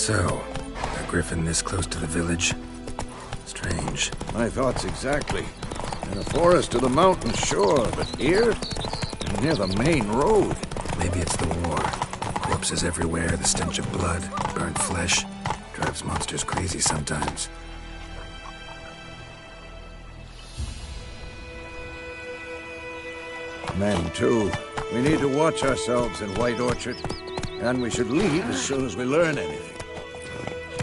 So, a griffin this close to the village? Strange. My thoughts exactly. In the forest or the mountains, sure, but here? Near the main road. Maybe it's the war. Corpses everywhere, the stench of blood, burnt flesh. Drives monsters crazy sometimes. Men, too. We need to watch ourselves in White Orchard. And we should leave as soon as we learn anything.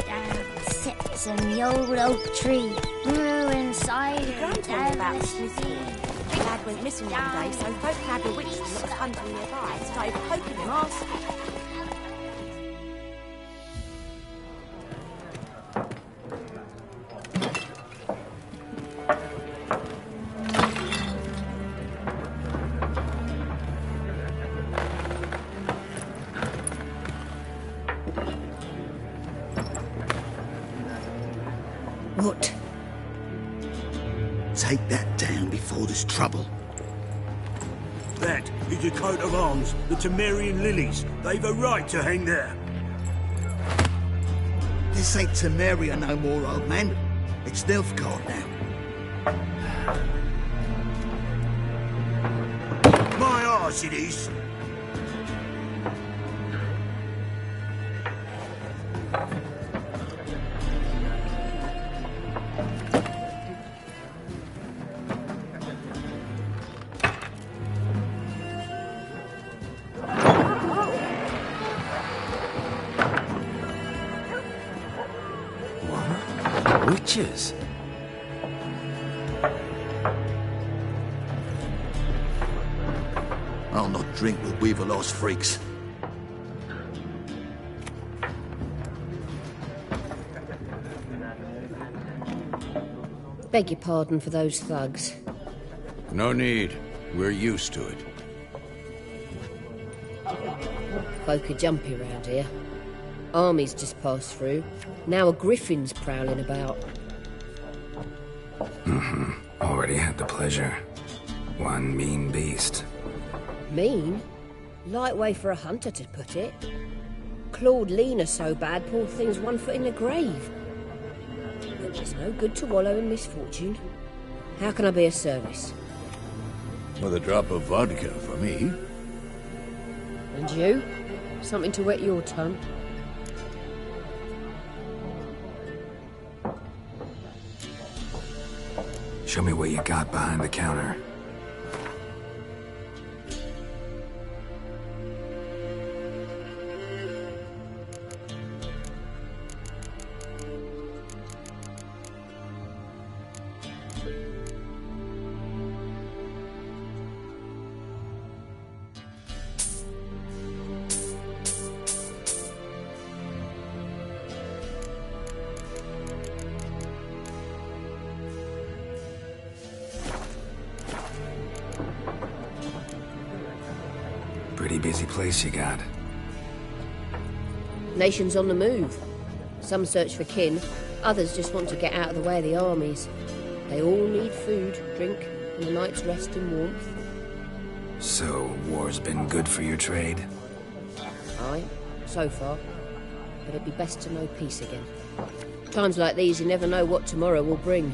Down sits in the old oak tree. Grew inside her down about the Smith's stream. boy. The lad went missing one day, so folk had a witch that was hunting nearby. Started poking him, asking. What? Take that down before there's trouble. That is a coat of arms, the Temerian lilies. They've a right to hang there. This ain't Temeria no more, old man. It's Nilfgaard now. My arse it is. Witches? I'll not drink with Weaverlost freaks. Beg your pardon for those thugs. No need. We're used to it. Folk are jumpy round here. Armies just passed through. Now a griffin's prowling about. Already had the pleasure. One mean beast. Mean? Light way for a hunter to put it. Clawed Lena so bad, poor thing's 1 foot in the grave. But it's no good to wallow in misfortune. How can I be of service? With a drop of vodka for me. And you? Something to wet your tongue? Show me what you got behind the counter. Pretty busy place you got. Nations on the move. Some search for kin, others just want to get out of the way of the armies. They all need food, drink, and a night's rest and warmth. So, war's been good for your trade? Aye, so far. But it'd be best to know peace again. Times like these, you never know what tomorrow will bring.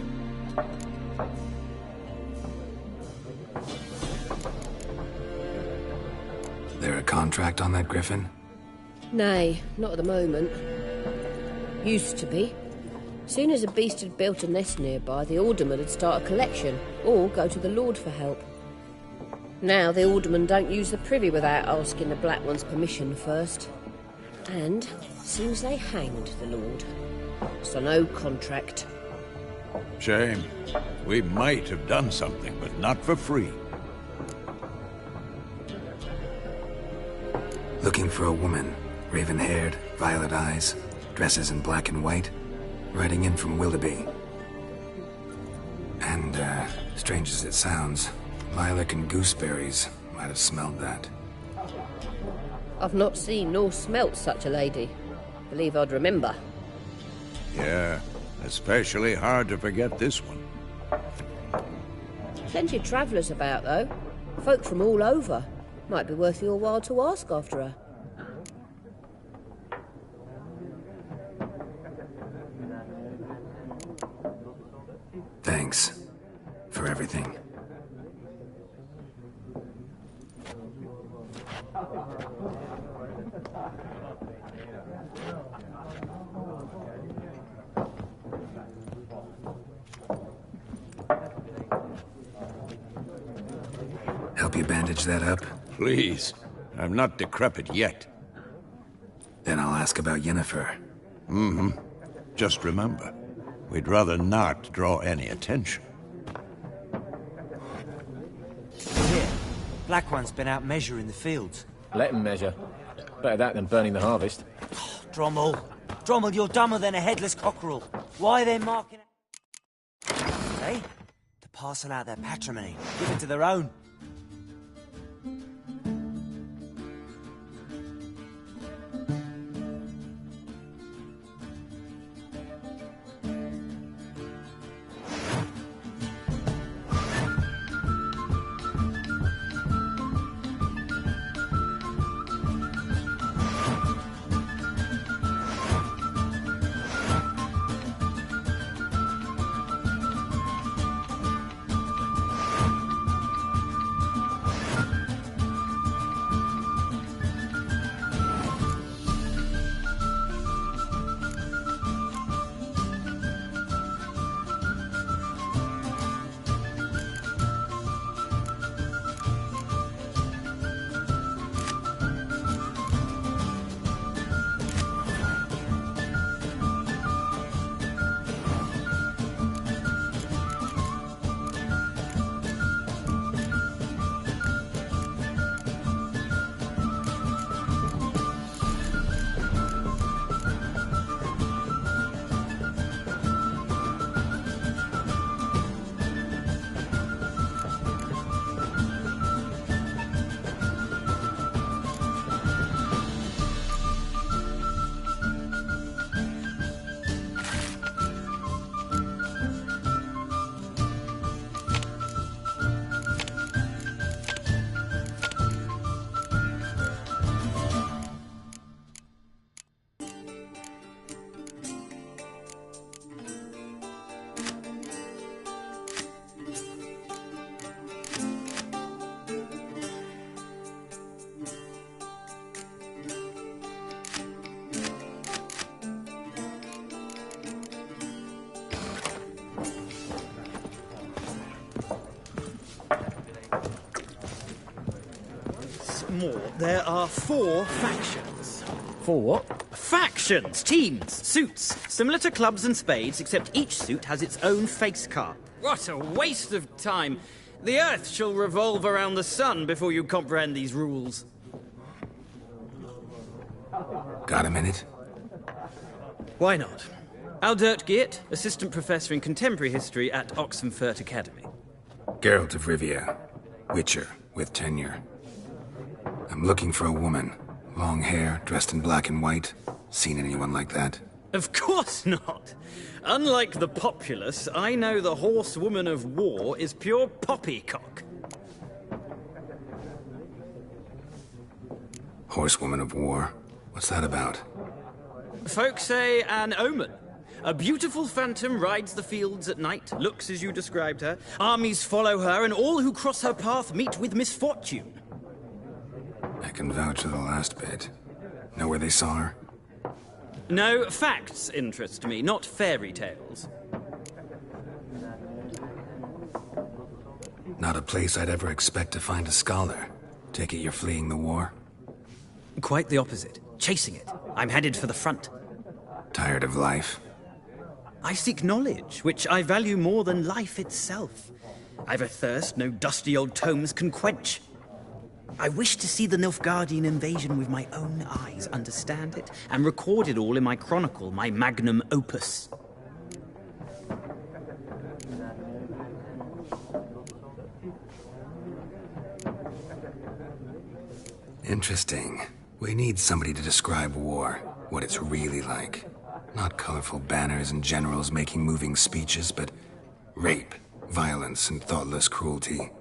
There a contract on that griffin? Nay, not at the moment. Used to be. Soon as a beast had built a nest nearby, the alderman would start a collection, or go to the Lord for help. Now the alderman don't use the privy without asking the Black One's permission first. And seems they hanged the Lord. So no contract. Shame. We might have done something, but not for free. Looking for a woman. Raven-haired, violet eyes, dresses in black and white. Riding in from Willoughby. And, strange as it sounds, lilac and gooseberries might have smelled that. I've not seen nor smelt such a lady. Believe I'd remember. Yeah, especially hard to forget this one. Plenty of travellers about, though. Folk from all over. Might be worth your while to ask after her. Thanks for everything. Help you bandage that up? Please. I'm not decrepit yet. Then I'll ask about Yennefer. Just remember, we'd rather not draw any attention. Here, Black One's been out measuring the fields. Let him measure. Better that than burning the harvest. Drommel. Drommel, you're dumber than a headless cockerel. Why are they marking it? Hey? To parcel out their patrimony. Give it to their own. More. There are 4 factions. 4 what? Factions! Teams! Suits! Similar to clubs and spades, except each suit has its own face card. What a waste of time! The Earth shall revolve around the sun before you comprehend these rules. Got a minute? Why not? Aldert Geert, Assistant Professor in Contemporary History at Oxenfurt Academy. Geralt of Rivia. Witcher, with tenure. I'm looking for a woman. Long hair, dressed in black and white. Seen anyone like that? Of course not! Unlike the populace, I know the horsewoman of war is pure poppycock. Horsewoman of war? What's that about? Folk say an omen. A beautiful phantom rides the fields at night, looks as you described her. Armies follow her, and all who cross her path meet with misfortune. I can vouch for the last bit. Know where they saw her? No, facts interest me, not fairy tales. Not a place I'd ever expect to find a scholar. Take it you're fleeing the war? Quite the opposite. Chasing it. I'm headed for the front. Tired of life? I seek knowledge, which I value more than life itself. I've a thirst no dusty old tomes can quench. I wish to see the Nilfgaardian invasion with my own eyes, understand it, and record it all in my chronicle, my magnum opus. Interesting. We need somebody to describe war, what it's really like. Not colorful banners and generals making moving speeches, but rape, violence, and thoughtless cruelty.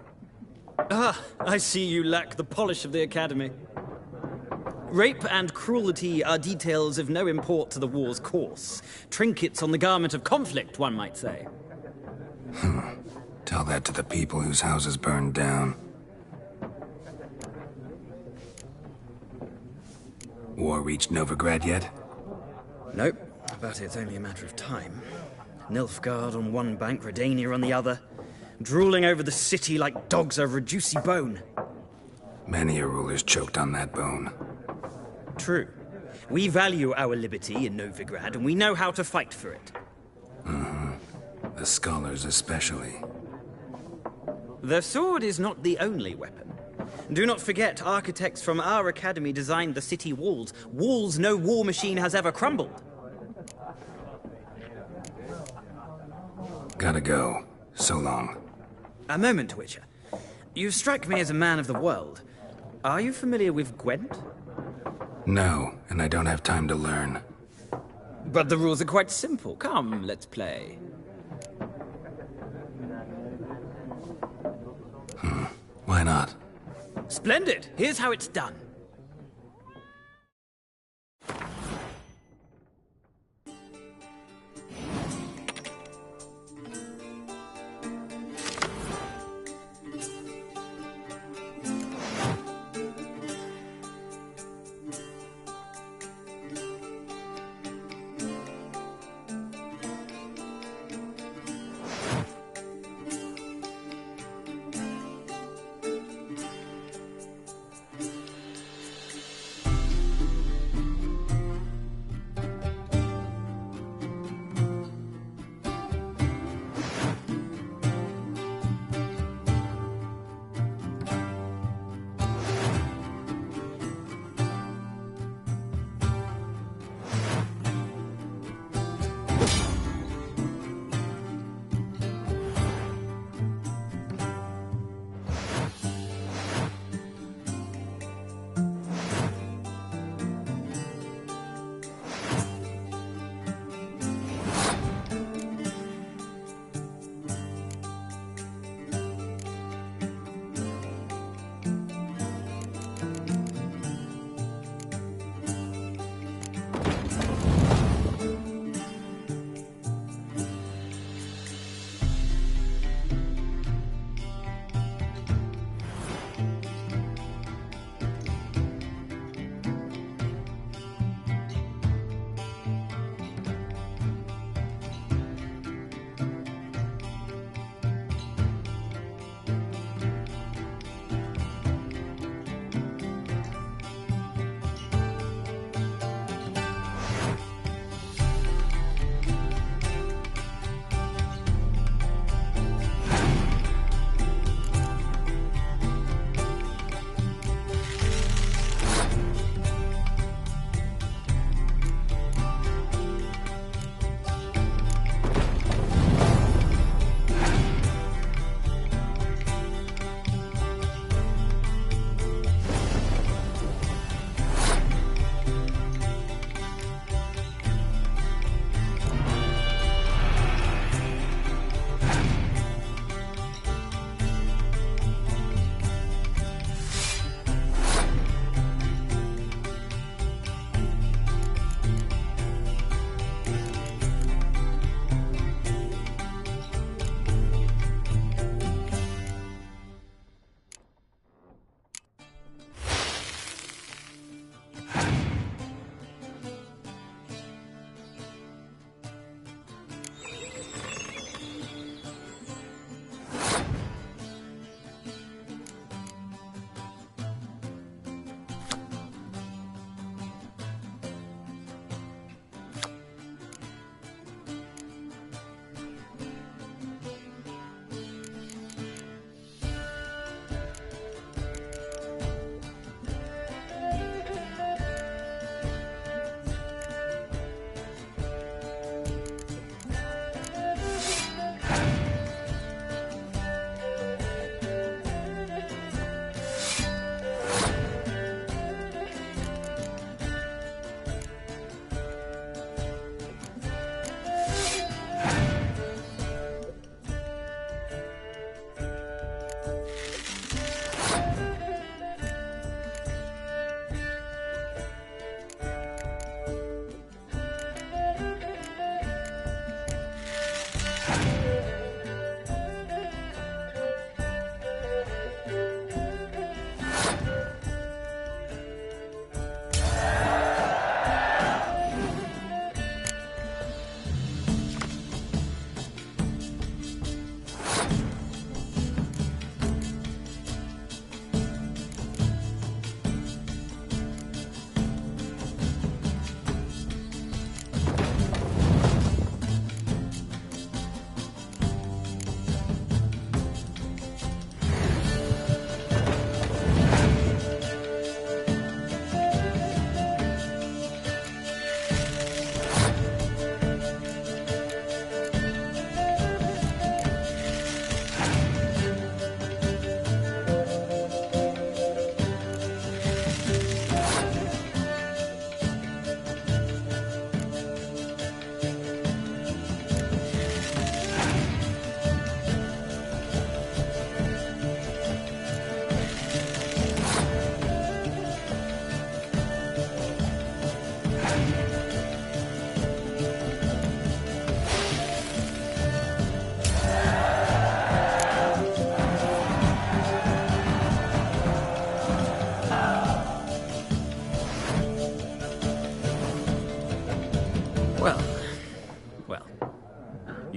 Ah, I see you lack the polish of the Academy. Rape and cruelty are details of no import to the war's course. Trinkets on the garment of conflict, one might say. Tell that to the people whose houses burned down. War reached Novigrad yet? Nope, but it's only a matter of time. Nilfgaard on one bank, Redania on the other, drooling over the city like dogs over a juicy bone. Many a ruler's choked on that bone. True. We value our liberty in Novigrad, and we know how to fight for it. The scholars especially. The sword is not the only weapon. Do not forget, architects from our academy designed the city walls. Walls no war machine has ever crumbled. Gotta go. So long. A moment, Witcher. You strike me as a man of the world. Are you familiar with Gwent? No, and I don't have time to learn. But the rules are quite simple. Come, let's play. Why not? Splendid. Here's how it's done.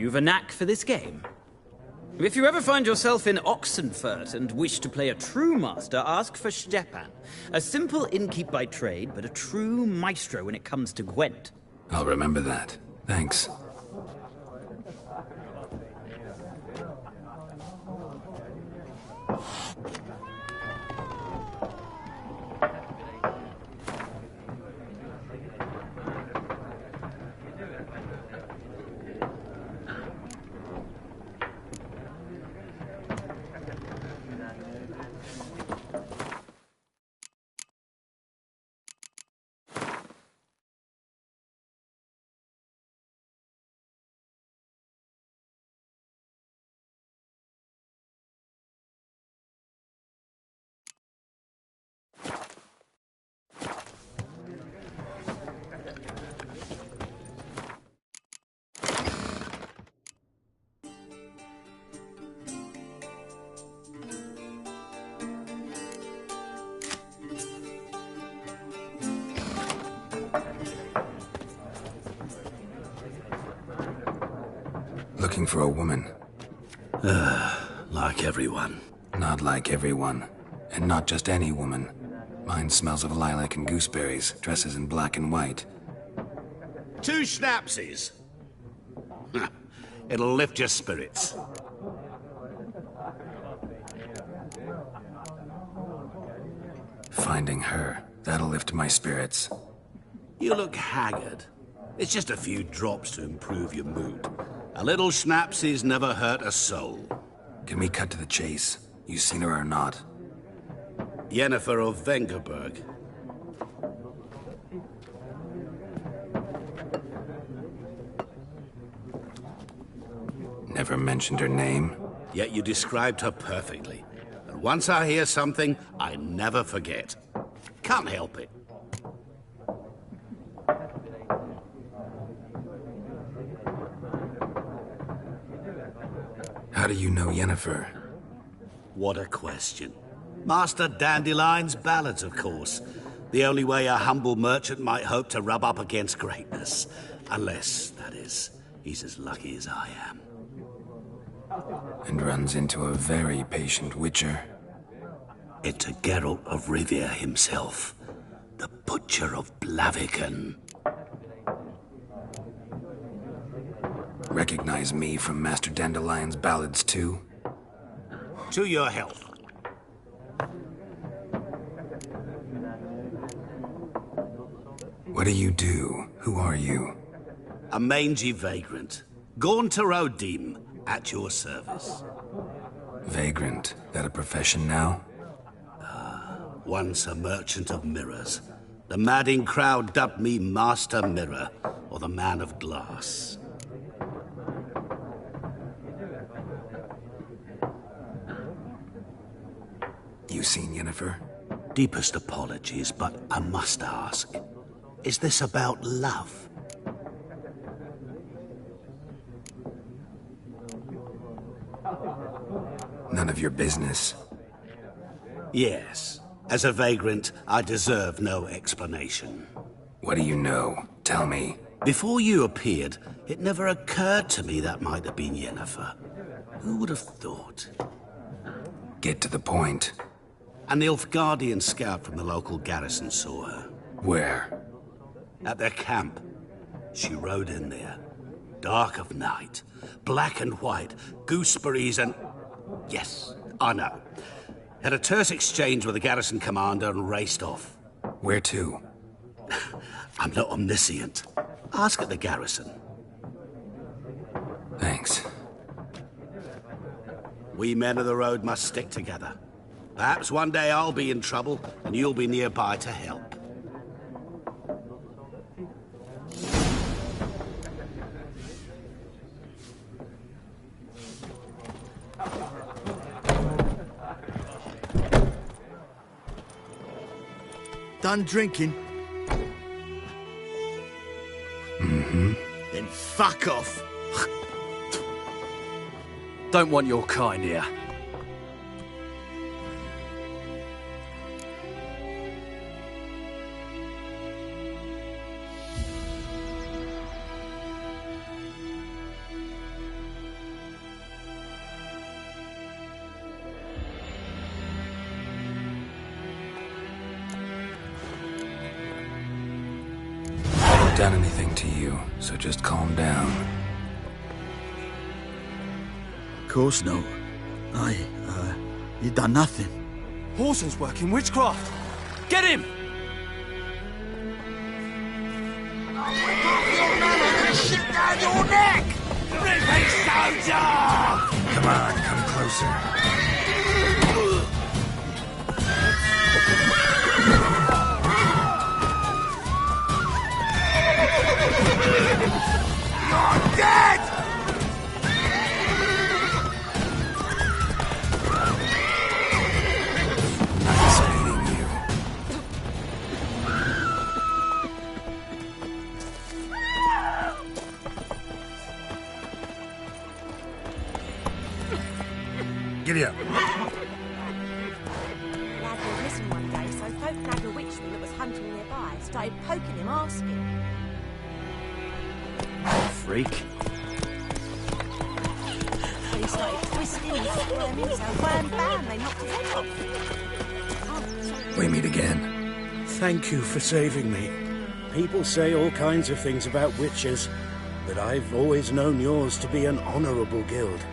You've a knack for this game. If you ever find yourself in Oxenfurt and wish to play a true master, ask for Stepan. A simple innkeep by trade, but a true maestro when it comes to Gwent. I'll remember that. Thanks. Looking for a woman. Like everyone. Not like everyone. And not just any woman. Mine smells of lilac and gooseberries, dresses in black and white. 2 schnapsies. It'll lift your spirits. Finding her, that'll lift my spirits. You look haggard. It's just a few drops to improve your mood. A little schnapsies never hurt a soul. Can we cut to the chase? You seen her or not? Yennefer of Vengerberg. Never mentioned her name? Yet you described her perfectly. And once I hear something, I never forget. Can't help it. How do you know Yennefer? What a question. Master Dandelion's ballads, of course. The only way a humble merchant might hope to rub up against greatness. Unless, that is, he's as lucky as I am. And runs into a very patient witcher. Into Geralt of Rivia himself. The Butcher of Blaviken. Recognize me from Master Dandelion's ballads too? To your health. What do you do? Who are you? A mangy vagrant. Gaunter Odim, at your service. Vagrant. That a profession now? Once a merchant of mirrors. The madding crowd dubbed me Master Mirror, or the Man of Glass. You seen Yennefer? Deepest apologies, but I must ask. Is this about love? None of your business. Yes. As a vagrant, I deserve no explanation. What do you know? Tell me. Before you appeared, it never occurred to me that might have been Yennefer. Who would have thought? Get to the point. An Nilfgaardian scout from the local garrison saw her. Where? At their camp. She rode in there. Dark of night. Black and white. Gooseberries and... Yes, I know. Had a terse exchange with the garrison commander and raced off. Where to? I'm not omniscient. Ask at the garrison. Thanks. We men of the road must stick together. Perhaps one day I'll be in trouble and you'll be nearby to help. Done drinking? Mm-hmm. Then fuck off. Don't want your kind here. done anything to you, so just calm down. Of course no. You done nothing. Horson's working witchcraft. Get him! Shit down your neck! Ripping soldier! Come on, come closer. You're dead! Nice beating you. Giddy up. Lad was missing one day, so folk nagged a witchman that was hunting nearby. Started poking him, asking. Freak. He started twisting and squirming, so wham bam, they knocked his head off. Oh, sorry. We meet again. Thank you for saving me. People say all kinds of things about witches, but I've always known yours to be an honorable guild.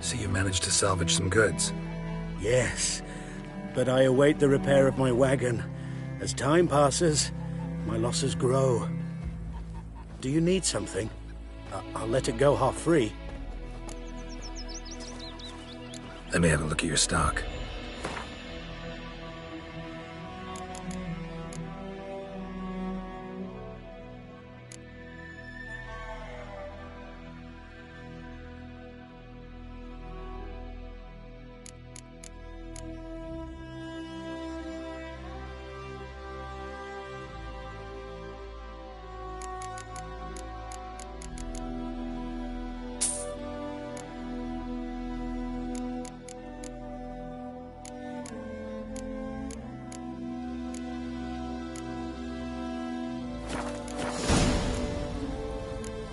So you managed to salvage some goods. Yes, but I await the repair of my wagon. As time passes, my losses grow. Do you need something? I'll let it go half-free. Let me have a look at your stock.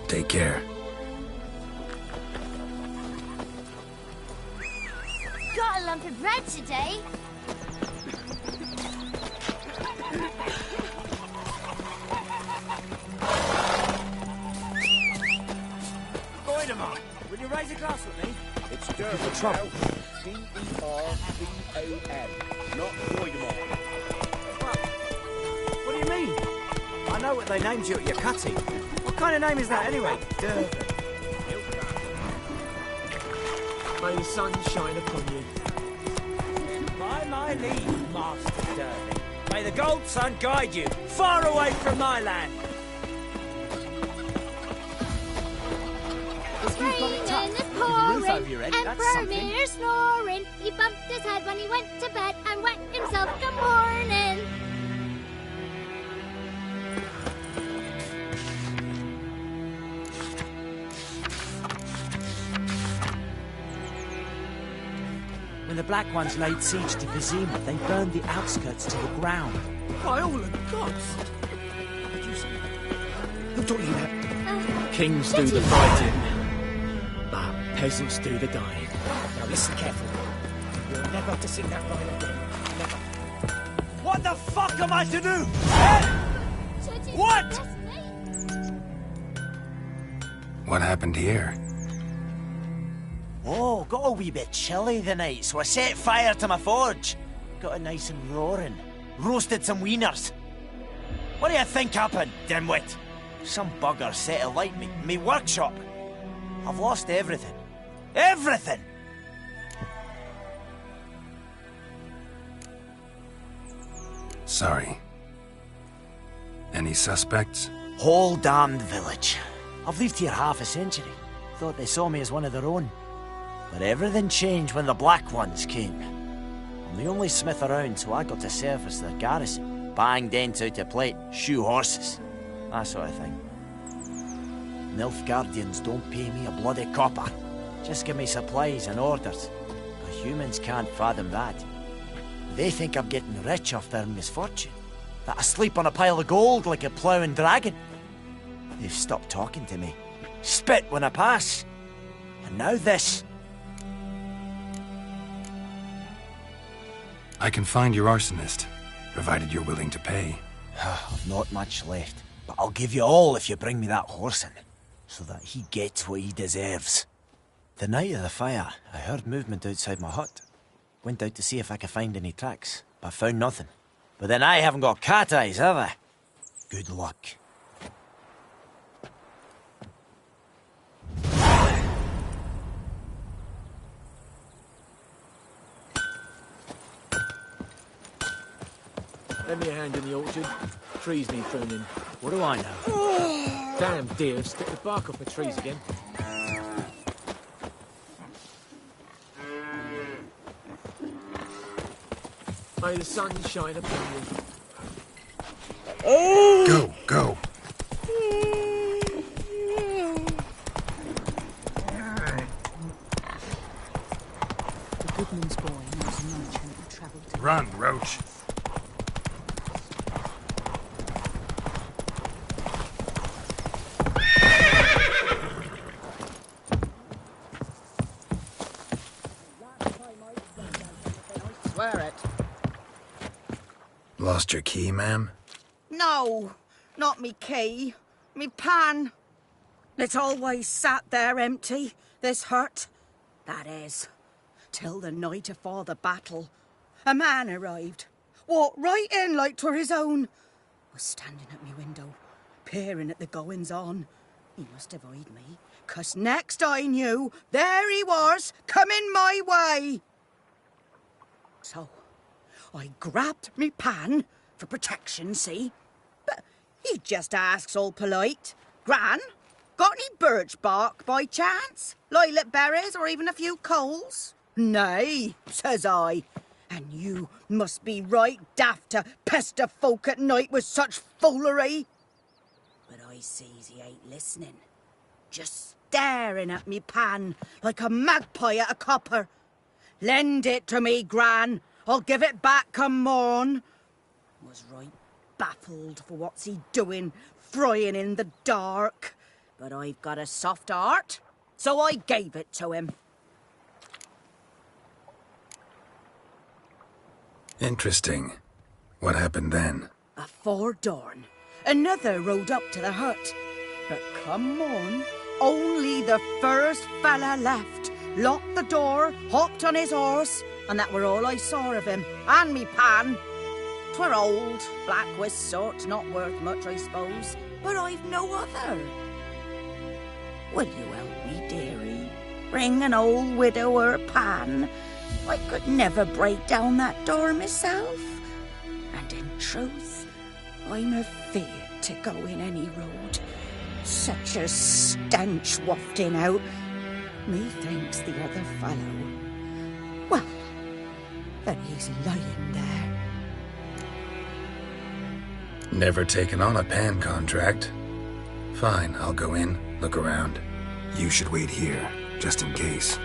Take care. Got a lump of bread today. Voidemont, will you raise a glass with me? It's Durban. For trouble. D-E-R-B-A-N, not Voidemont. What do you mean? I know what they named you at your cutting. What kind of name is that anyway? Durban. May the sun shine upon you. By my leave, Master Durban. May the gold sun guide you far away from my land. It's raining, it's Roof pouring, over your head, and that's something. Bromir's snoring. He bumped his head when he went to bed and wet himself. Good morning. When the Black Ones laid siege to Vizima, they burned the outskirts to the ground. By all the gods! What did you say? Who taught you that? Kings do the fighting, but peasants do the dying. Now listen carefully. You're never to sing that line again. Never. What the fuck am I to do? What? What happened here? Oh, got a wee bit chilly the night, so I set fire to my forge. Got it nice and roaring. Roasted some wieners. What do you think happened, dimwit? Some bugger set alight me workshop. I've lost everything. Everything! Sorry. Any suspects? Whole damned village. I've lived here half a century. Thought they saw me as one of their own. But everything changed when the Black Ones came. I'm the only smith around, so I got to service their garrison. Bang dents out of plate, shoe horses. That sort of thing. Nilfgaardians don't pay me a bloody copper. Just give me supplies and orders. But humans can't fathom that. They think I'm getting rich off their misfortune. That I sleep on a pile of gold like a ploughing dragon. They've stopped talking to me. Spit when I pass. And now this. I can find your arsonist, provided you're willing to pay. I've not much left. But I'll give you all if you bring me that horse in, so that he gets what he deserves. The night of the fire, I heard movement outside my hut. Went out to see if I could find any tracks, but found nothing. But then I haven't got cat eyes, have I? Good luck. Lend me a hand in the orchard. Trees need pruning. What do I know? Damn deer, stick the bark off the trees again. May the sun shine upon you. Go, go. The goodman's boy knows a merchant who travelled to... Run, Roach. Swear it. Lost your key, ma'am? No, not me key. Me pan. It's always sat there empty, this hut. That is, till the night afore the battle. A man arrived, walked right in like 'twere his own. Was standing at me window, peering at the goings-on. He must have eyed me, 'cause next I knew, there he was, coming my way. So, I grabbed me pan, for protection, see? But he just asks all polite, Gran, got any birch bark by chance? Lilac berries or even a few coals? Nay, says I. And you must be right daft to pester folk at night with such foolery. But I sees he ain't listening. Just staring at me pan like a magpie at a copper. Lend it to me, Gran. I'll give it back come morn. Was right baffled for what's he doing, frying in the dark. But I've got a soft heart, so I gave it to him. Interesting. What happened then? Afore dawn, another rode up to the hut. But come morn, only the first fella left. Locked the door, hopped on his horse, and that were all I saw of him, and me pan. 'Twere old, black-wist sort, not worth much, I suppose, but I've no other. Will you help me, dearie? Bring an old widower pan. I could never break down that door myself. And in truth, I'm afeard to go in any road. Such a stench wafting out. Methinks the other fellow, well, that he's lying there. Never taken on a pan contract. Fine, I'll go in, look around. You should wait here, just in case.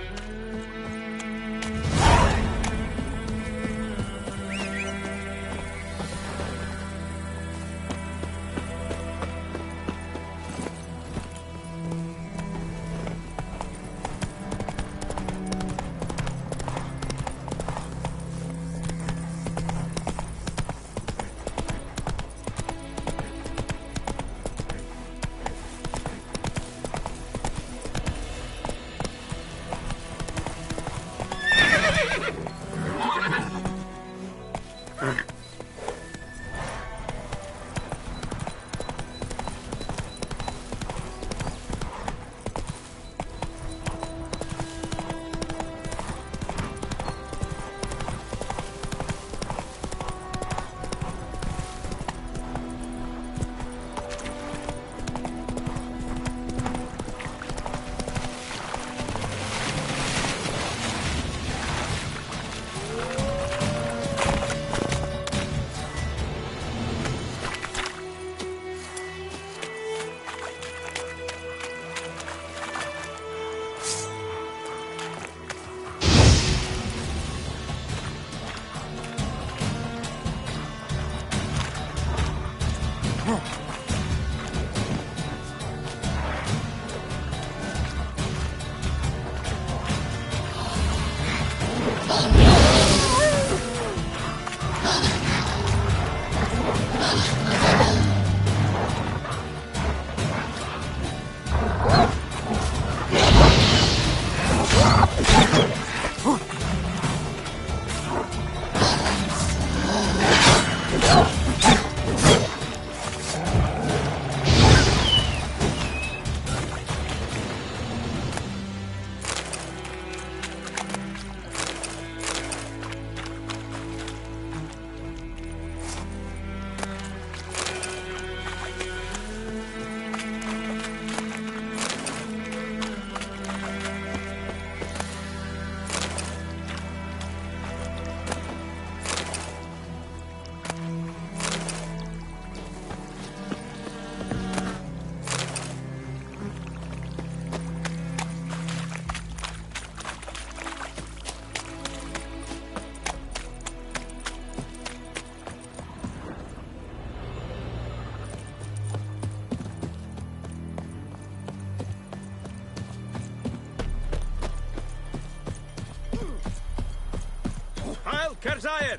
Kerzaier!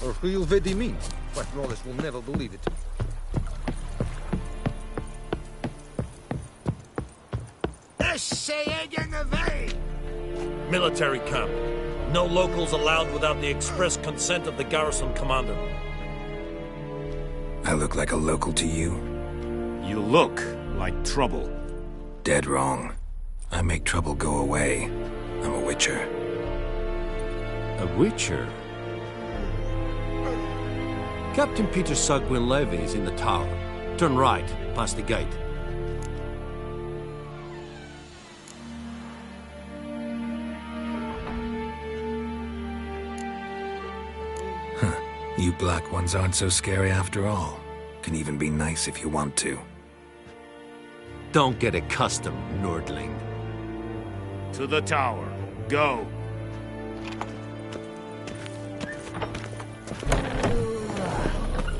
Or who'll vedi mean? But Wallace will never believe it. Military camp. No locals allowed without the express consent of the garrison commander. I look like a local to you? You look like trouble. Dead wrong. I make trouble go away. I'm a witcher. A witcher? Captain Peter Sugwin Levy is in the tower. Turn right, past the gate. You black ones aren't so scary after all. Can even be nice if you want to. Don't get accustomed, Nordling. To the tower. Go.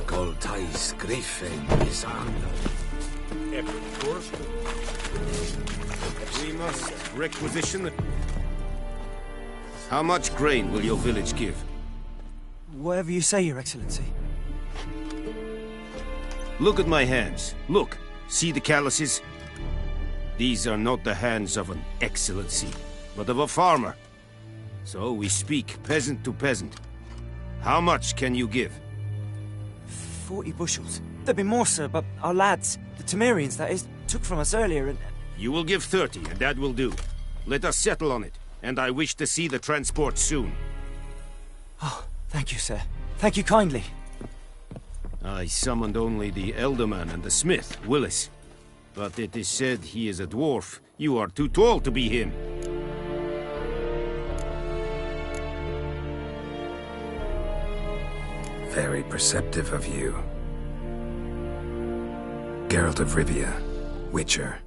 Goltais Griffin is under. Epic course. We must requisition the... How much grain will your village give? Whatever you say, Your Excellency. Look at my hands. Look. See the calluses? These are not the hands of an excellency, but of a farmer. So we speak peasant to peasant. How much can you give? 40 bushels. There'd be more, sir, but our lads, the Temerians, that is, took from us earlier and... You will give 30, and that will do. Let us settle on it, and I wish to see the transport soon. Oh, thank you, sir. Thank you kindly. I summoned only the Elderman and the smith, Willis. But it is said he is a dwarf. You are too tall to be him. Very perceptive of you. Geralt of Rivia, Witcher.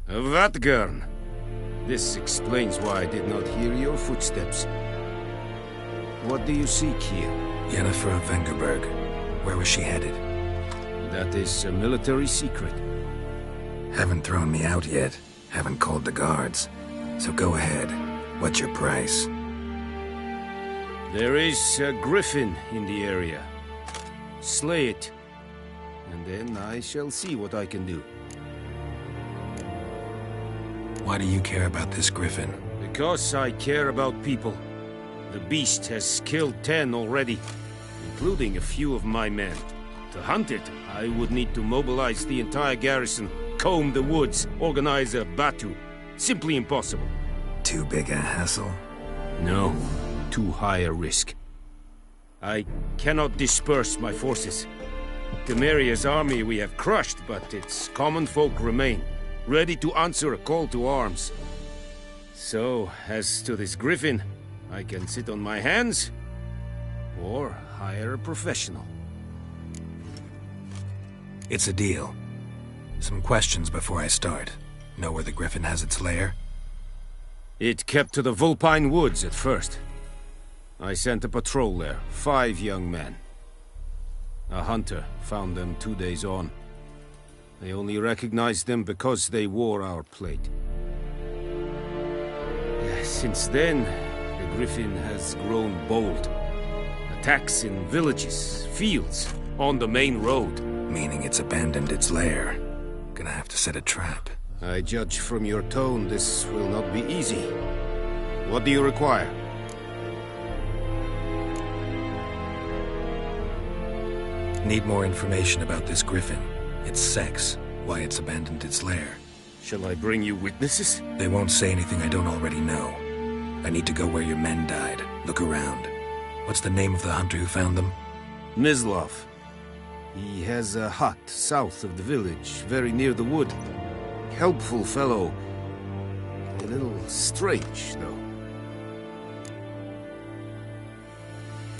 Vatgern. This explains why I did not hear your footsteps. What do you seek here? Yennefer of Vengerberg. Where was she headed? That is a military secret. Haven't thrown me out yet. Haven't called the guards. So go ahead. What's your price? There is a griffin in the area. Slay it. And then I shall see what I can do. Why do you care about this griffin? Because I care about people. The beast has killed 10 already, including a few of my men. To hunt it, I would need to mobilize the entire garrison, comb the woods, organize a batu. Simply impossible. Too big a hassle? No, too high a risk. I cannot disperse my forces. Temeria's army we have crushed, but its common folk remain, ready to answer a call to arms. So, as to this griffin, I can sit on my hands, or hire a professional. It's a deal. Some questions before I start. Know where the griffin has its lair? It kept to the Vulpine Woods at first. I sent a patrol there, 5 young men. A hunter found them 2 days on. They only recognized them because they wore our plate. Since then, the griffin has grown bold. Attacks in villages, fields, on the main road. Meaning it's abandoned its lair. Gonna have to set a trap. I judge from your tone this will not be easy. What do you require? Need more information about this griffin. Its sex, why it's abandoned its lair. Shall I bring you witnesses? They won't say anything I don't already know. I need to go where your men died. Look around. What's the name of the hunter who found them? Mislov. He has a hut south of the village, very near the wood. Helpful fellow. A little strange, though.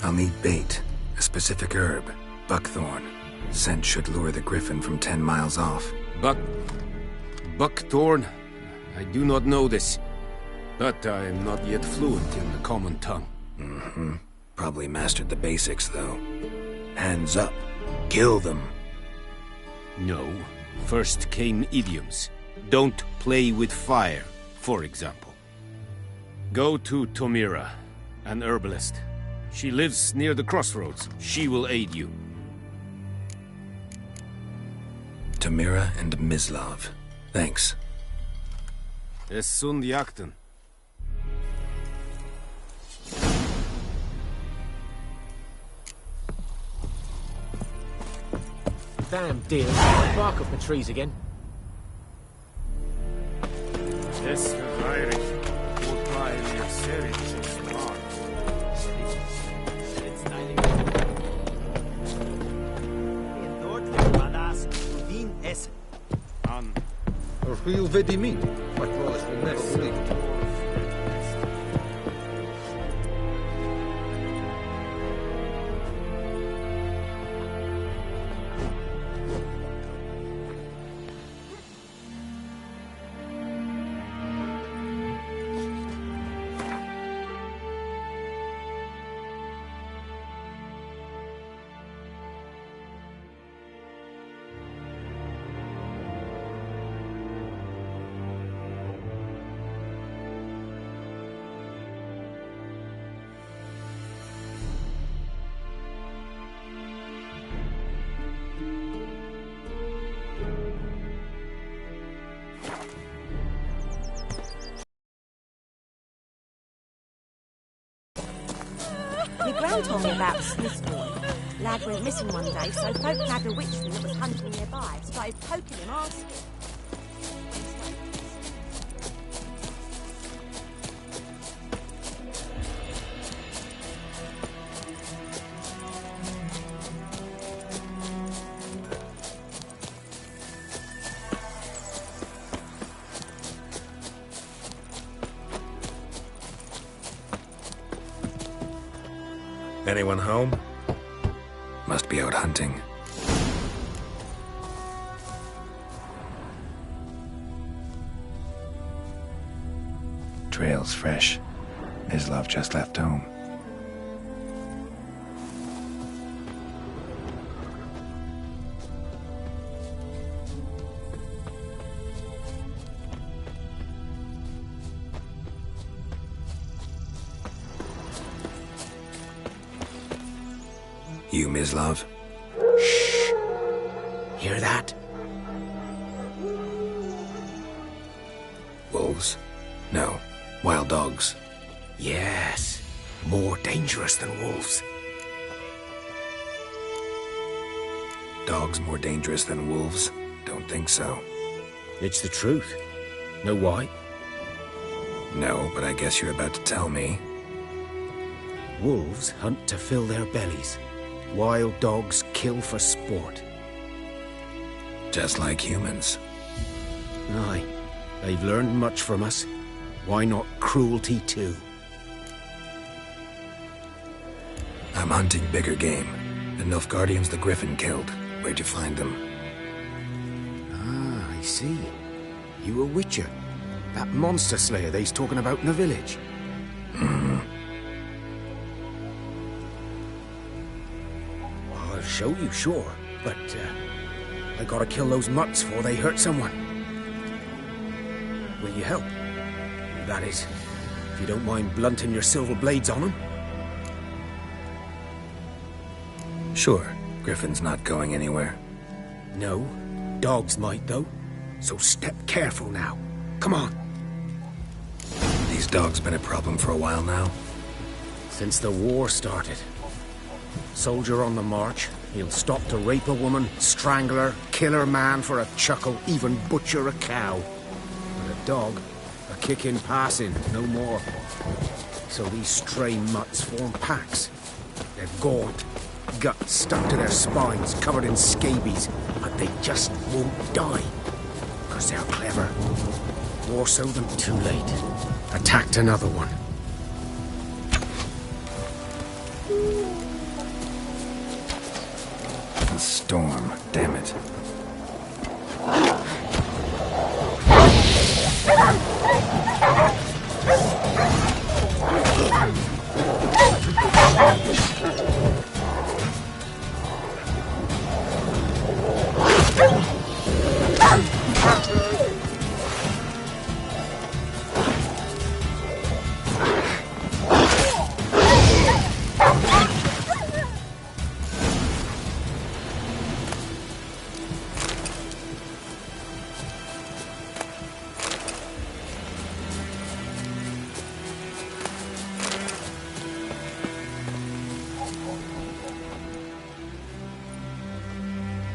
I'll need bait. A specific herb. Buckthorn. Scent should lure the griffin from 10 miles off. Buckthorn? I do not know this. But I am not yet fluent in the common tongue. Mm-hmm. Probably mastered the basics, though. Hands up. Kill them. No. First came idioms. Don't play with fire, for example. Go to Tomira, an herbalist. She lives near the crossroads. She will aid you. Tomira and Mislav. Thanks. Es sunt jakten. Damn deer. Bark up the trees again. Es verweirig. Wobei mir Serit ist smart. A real vedi mean. My Wallace will never believe it. My gran told me about the Smith's boy. Lad went missing one day, so folk nagged a witchman that was hunting nearby. Started poking him, asking. Anyone home? Must be out hunting. Trail's fresh. Mislav just left home. You, Mislav? Shh. Hear that? Wolves? No. Wild dogs. Yes. More dangerous than wolves. Dogs more dangerous than wolves? Don't think so. It's the truth. Know why? No, but I guess you're about to tell me. Wolves hunt to fill their bellies. Wild dogs kill for sport. Just like humans. Aye. They've learned much from us. Why not cruelty too? I'm hunting bigger game. The Nilfgaardians the Griffin killed. Where'd you find them? Ah, I see. You a witcher. That monster slayer they's talking about in the village. Hmm. I'll show you, sure. But, I gotta kill those mutts before they hurt someone. Will you help? That is, if you don't mind blunting your silver blades on them. Sure. Griffin's not going anywhere. No. Dogs might, though. So step careful now. Come on. These dogs been a problem for a while now? Since the war started. Soldier on the march, he'll stop to rape a woman, strangle her, kill her man for a chuckle, even butcher a cow. But a dog, a kick in passing, no more. So these stray mutts form packs. They're gaunt, guts stuck to their spines, covered in scabies, but they just won't die. Because they're clever. War sowed them too late. Attacked another one. The storm, damn it.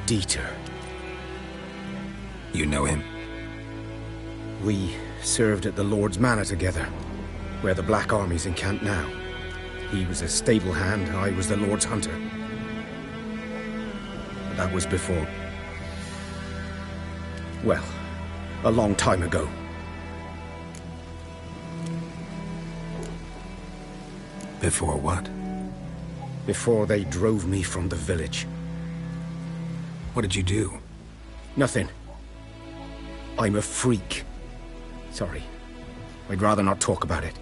Dieter. You know him? We served at the Lord's Manor together, where the Black Army's encamped now. He was a stable hand, I was the Lord's hunter. But that was before... well, a long time ago. Before what? Before they drove me from the village. What did you do? Nothing. I'm a freak. Sorry. I'd rather not talk about it.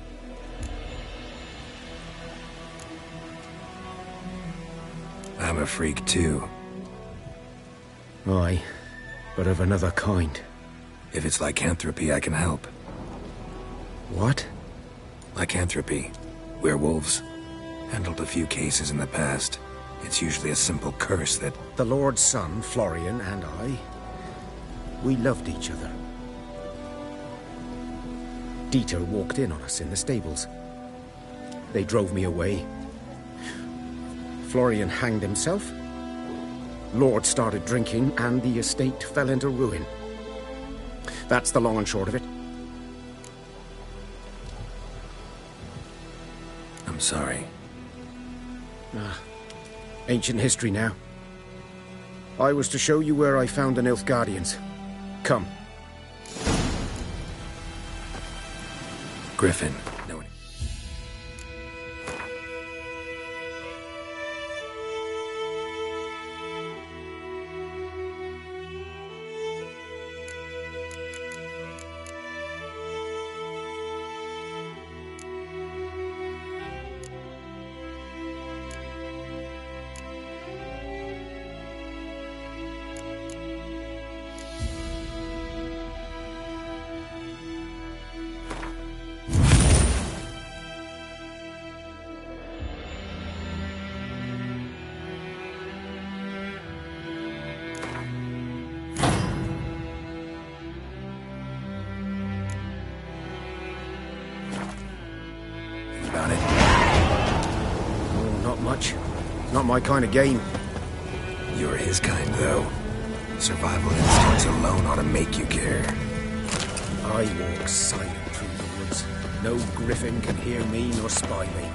I'm a freak too. Aye, but of another kind. If it's lycanthropy, I can help. What? Lycanthropy. Werewolves. Handled a few cases in the past. It's usually a simple curse that... The Lord's son, Florian, and I... we loved each other. Dieter walked in on us in the stables. They drove me away. Florian hanged himself. Lord started drinking, and the estate fell into ruin. That's the long and short of it. I'm sorry. Ancient history now. I was to show you where I found the Nilfgaardians. Come. Griffin. No. About it? Oh, not much. Not my kind of game. You're his kind, though. Survival instincts alone ought to make you care. I walk silent through the woods. No griffin can hear me nor spy me.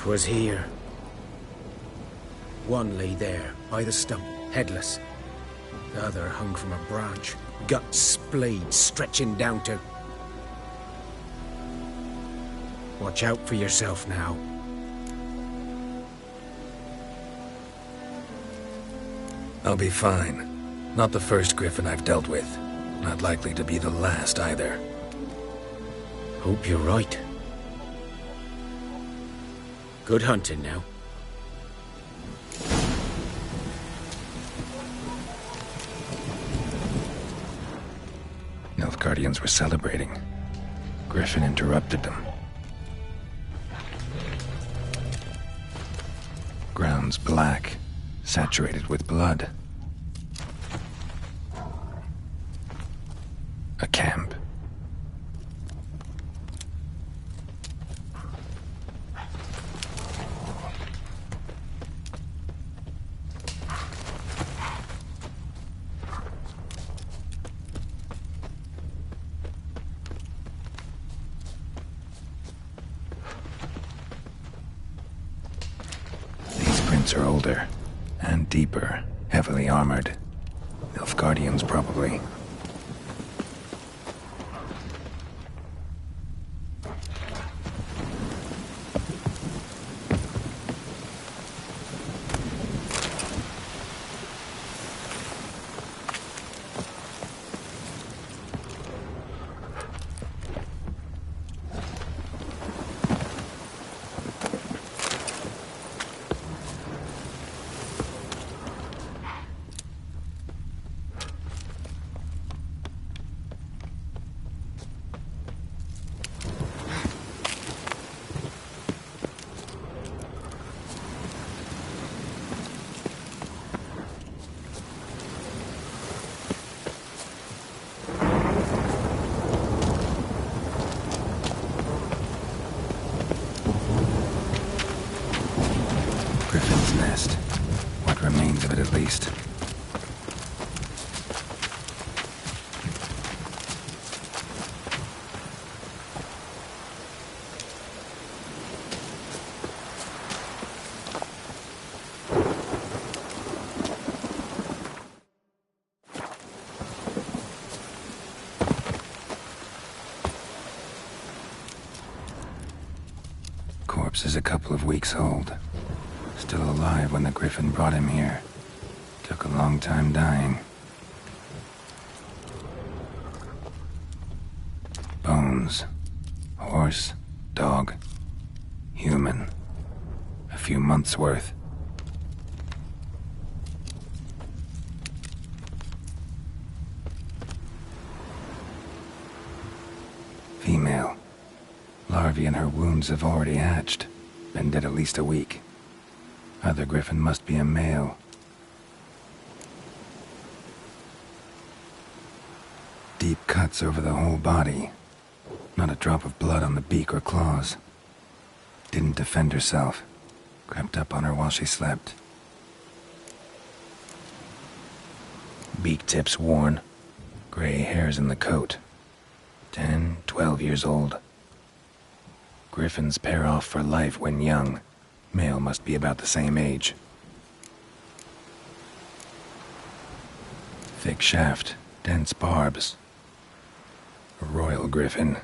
Was here. One lay there, by the stump, headless. The other hung from a branch, guts splayed, stretching down to... Watch out for yourself now. I'll be fine. Not the first griffin I've dealt with. Not likely to be the last either. Hope you're right. Good hunting now. Nilfgaardians were celebrating. Griffin interrupted them. Ground's black, saturated with blood. A camp. Are older and deeper, heavily armored. Nilfgaardians, probably. a couple of weeks old. Still alive when the Griffin brought him here. Took a long time dying. Bones. Horse, dog, human. A few months' worth. Female. Larvae in her wounds have already hatched. Been dead at least a week. Other Griffin must be a male. Deep cuts over the whole body. Not a drop of blood on the beak or claws. Didn't defend herself. Crept up on her while she slept. Beak tips worn. Gray hairs in the coat. 10, 12 years old. Griffins pair off for life when young. Male must be about the same age. Thick shaft, dense barbs. A royal griffin.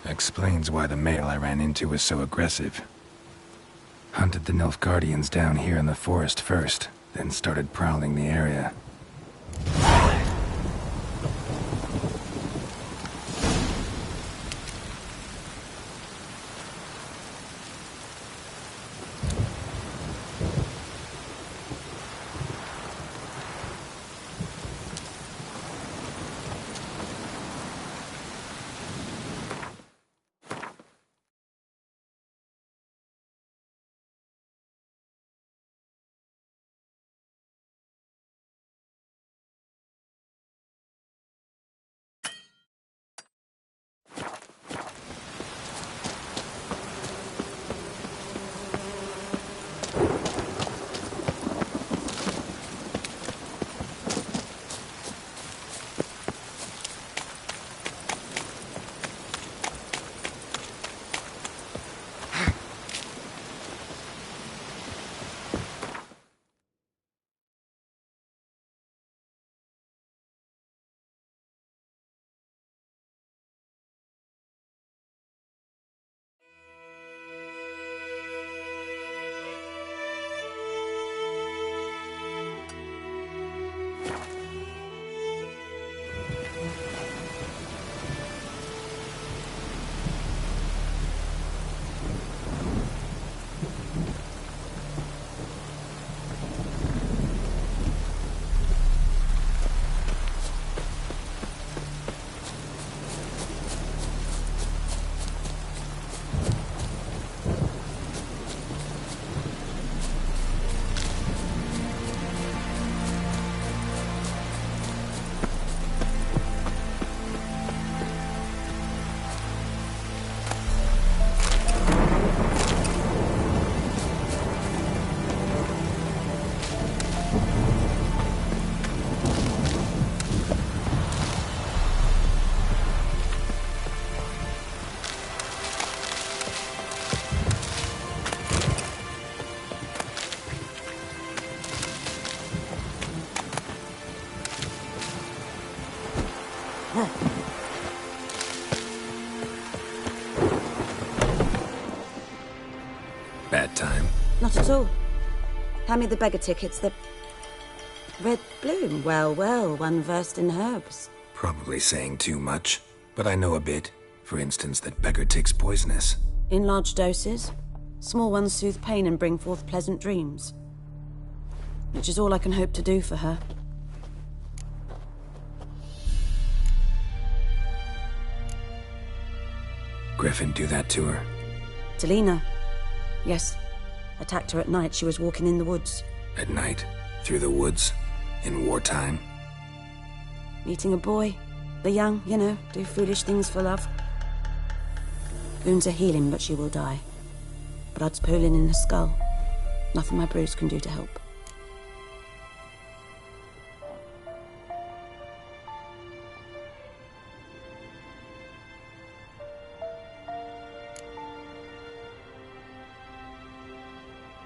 Explains why the male I ran into was so aggressive. Hunted the Nilfgaardians down here in the forest first, then started prowling the area. Bad time? Not at all. Hand me the beggar tickets, the red bloom. Well, well, one versed in herbs. Probably saying too much, but I know a bit. For instance, that beggar tick's poisonous. In large doses. Small ones soothe pain and bring forth pleasant dreams. Which is all I can hope to do for her. Griffin do that to her? Talina. Yes. Attacked her at night. She was walking in the woods. At night? Through the woods? In wartime? Meeting a boy. The young, you know, do foolish things for love. Wounds are healing, but she will die. Blood's pooling in her skull. Nothing my bruise can do to help.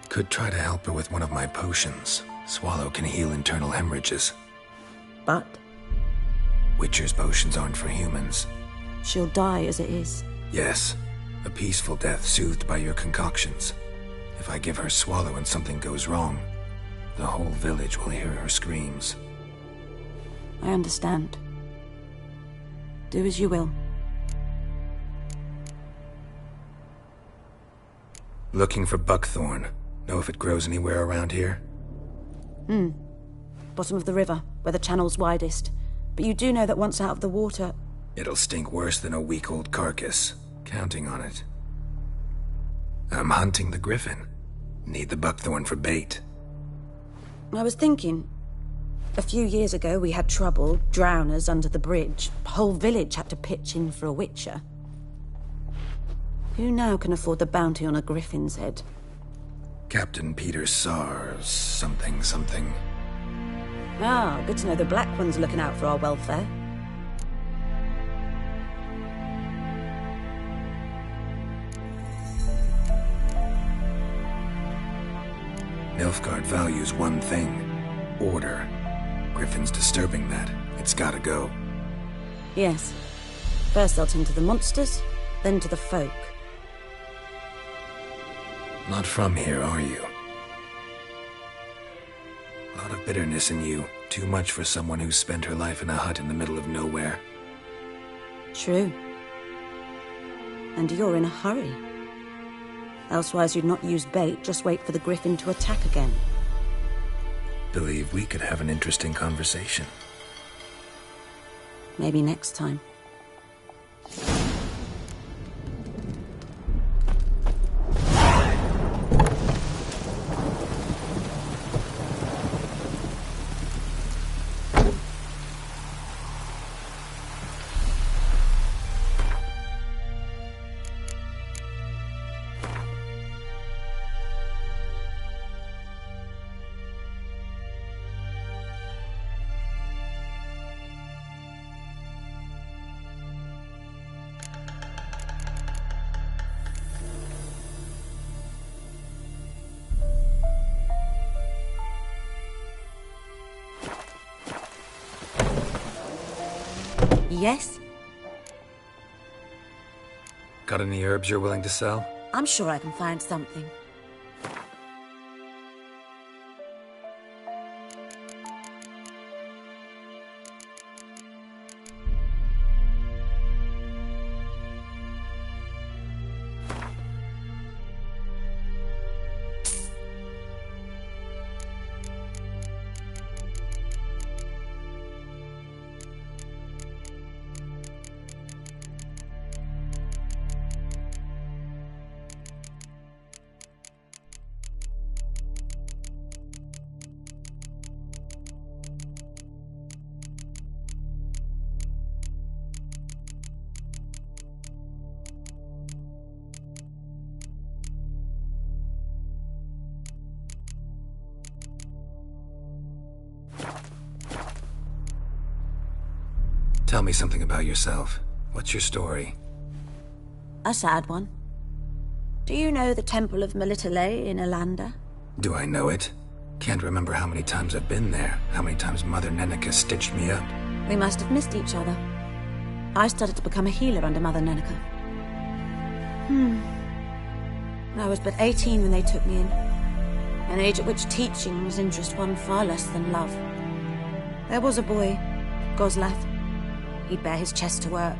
Could try to help her with one of my potions. Swallow can heal internal hemorrhages. But? Witcher's potions aren't for humans. She'll die as it is. Yes, a peaceful death soothed by your concoctions. If I give her swallow and something goes wrong, the whole village will hear her screams. I understand. Do as you will. Looking for buckthorn. Know if it grows anywhere around here? Bottom of the river, where the channel's widest. But you do know that once out of the water... It'll stink worse than a week-old carcass. Counting on it. I'm hunting the griffin. Need the buckthorn for bait. I was thinking... A few years ago we had trouble, drowners under the bridge. The whole village had to pitch in for a witcher. Who now can afford the bounty on a griffin's head? Captain Peter Sars, something. Ah, good to know the Black One's looking out for our welfare. Nilfgaard values one thing. Order. Griffin's disturbing that. It's gotta go. Yes. First they'll tend to the monsters, then to the folk. Not from here, are you? A lot of bitterness in you. Too much for someone who spent her life in a hut in the middle of nowhere. True. And you're in a hurry. Elsewise you'd not use bait, just wait for the griffin to attack again. Believe we could have an interesting conversation. Maybe next time. Yes? Got any herbs you're willing to sell? I'm sure I can find something. Tell me something about yourself. What's your story? A sad one. Do you know the Temple of Melitele in Alanda? Do I know it? Can't remember how many times I've been there, how many times Mother Neneka stitched me up. We must have missed each other. I started to become a healer under Mother Neneka. I was but 18 when they took me in. An age at which teachings interest one far less than love. There was a boy, Goslath. He'd bare his chest to work.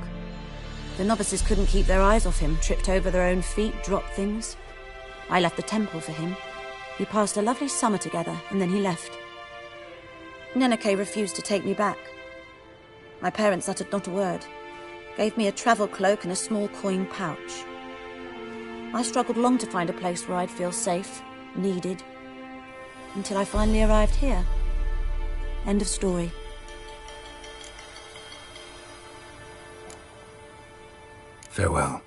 The novices couldn't keep their eyes off him, tripped over their own feet, dropped things. I left the temple for him. We passed a lovely summer together, and then he left. Neneke refused to take me back. My parents uttered not a word, gave me a travel cloak and a small coin pouch. I struggled long to find a place where I'd feel safe, needed, until I finally arrived here. End of story. Farewell.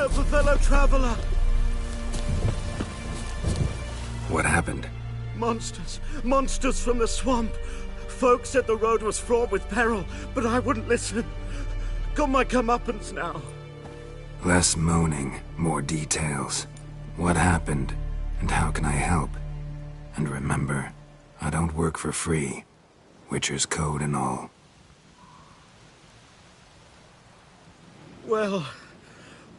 Help a fellow traveler! What happened? Monsters. Monsters from the swamp. Folks said the road was fraught with peril, but I wouldn't listen. Got my comeuppance now. Less moaning, more details. What happened, and how can I help? And remember, I don't work for free. Witcher's code and all. Well,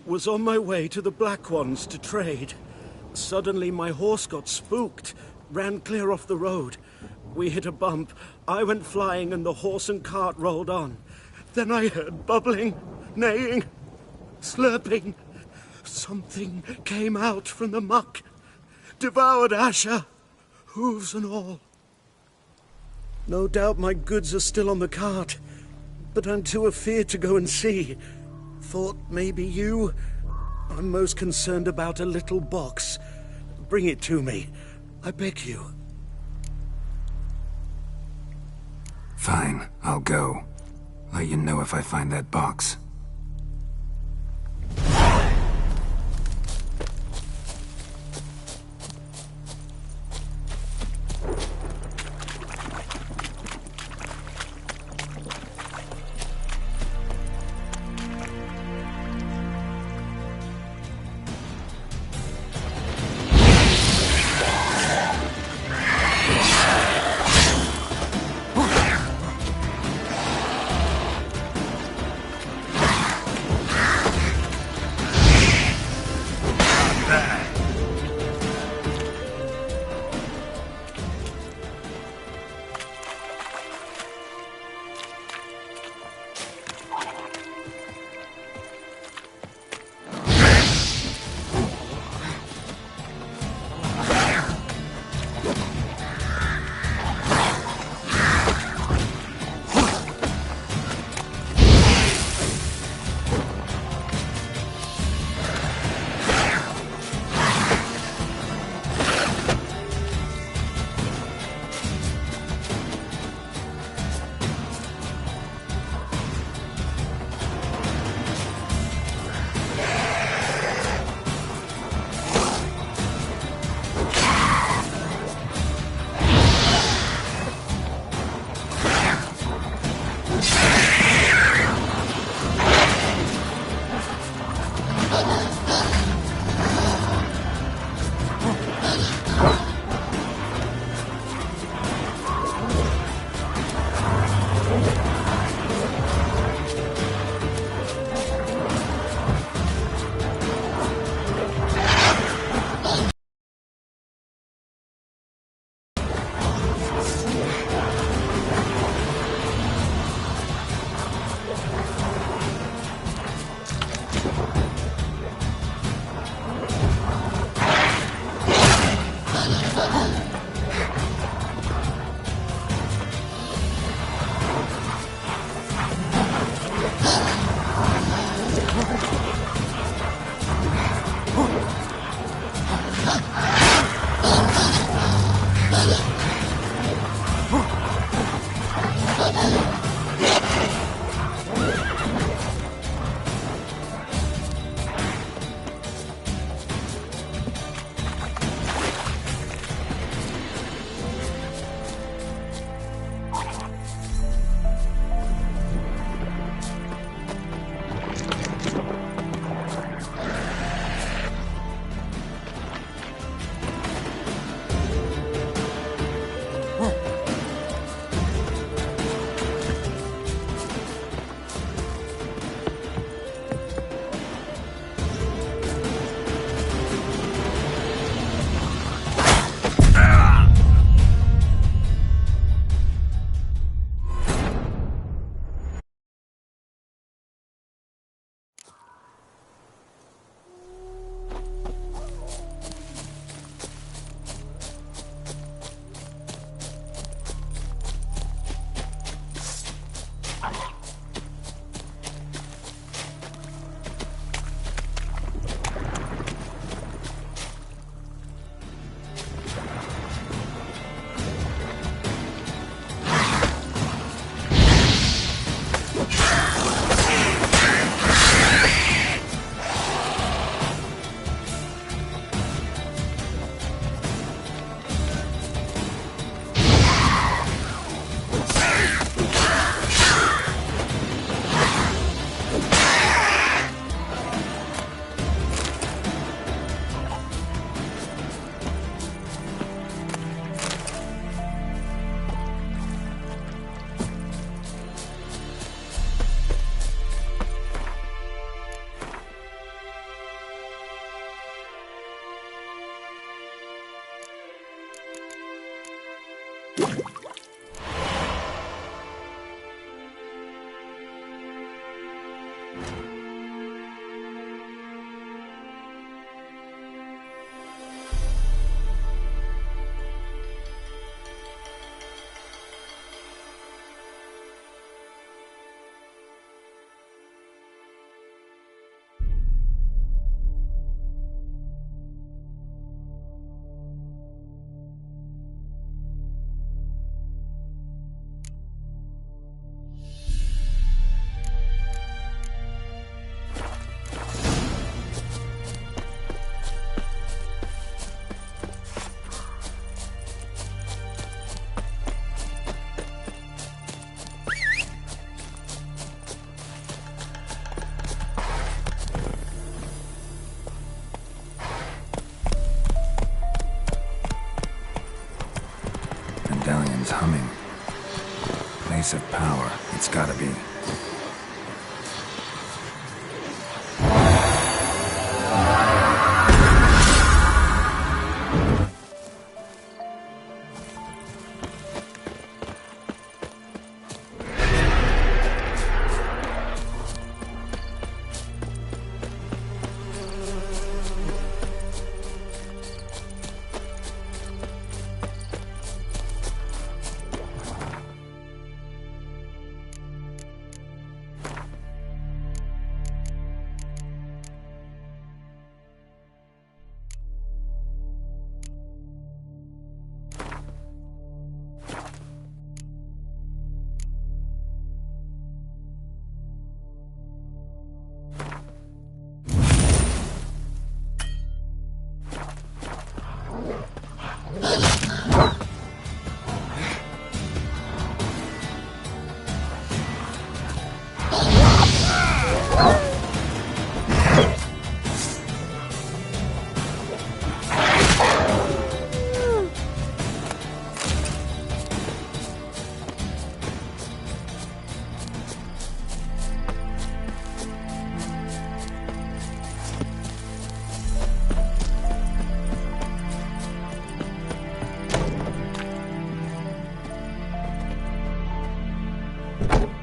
was on my way to the Black Ones to trade. Suddenly my horse got spooked, ran clear off the road. We hit a bump, I went flying and the horse and cart rolled on. Then I heard bubbling, neighing, slurping. Something came out from the muck, devoured Asher, hooves and all. No doubt my goods are still on the cart, but I'm too afeard to go and see. Thought maybe you... I'm most concerned about a little box. Bring it to me, I beg you. Fine, I'll go. Let you know if I find that box. place of power. It's gotta be.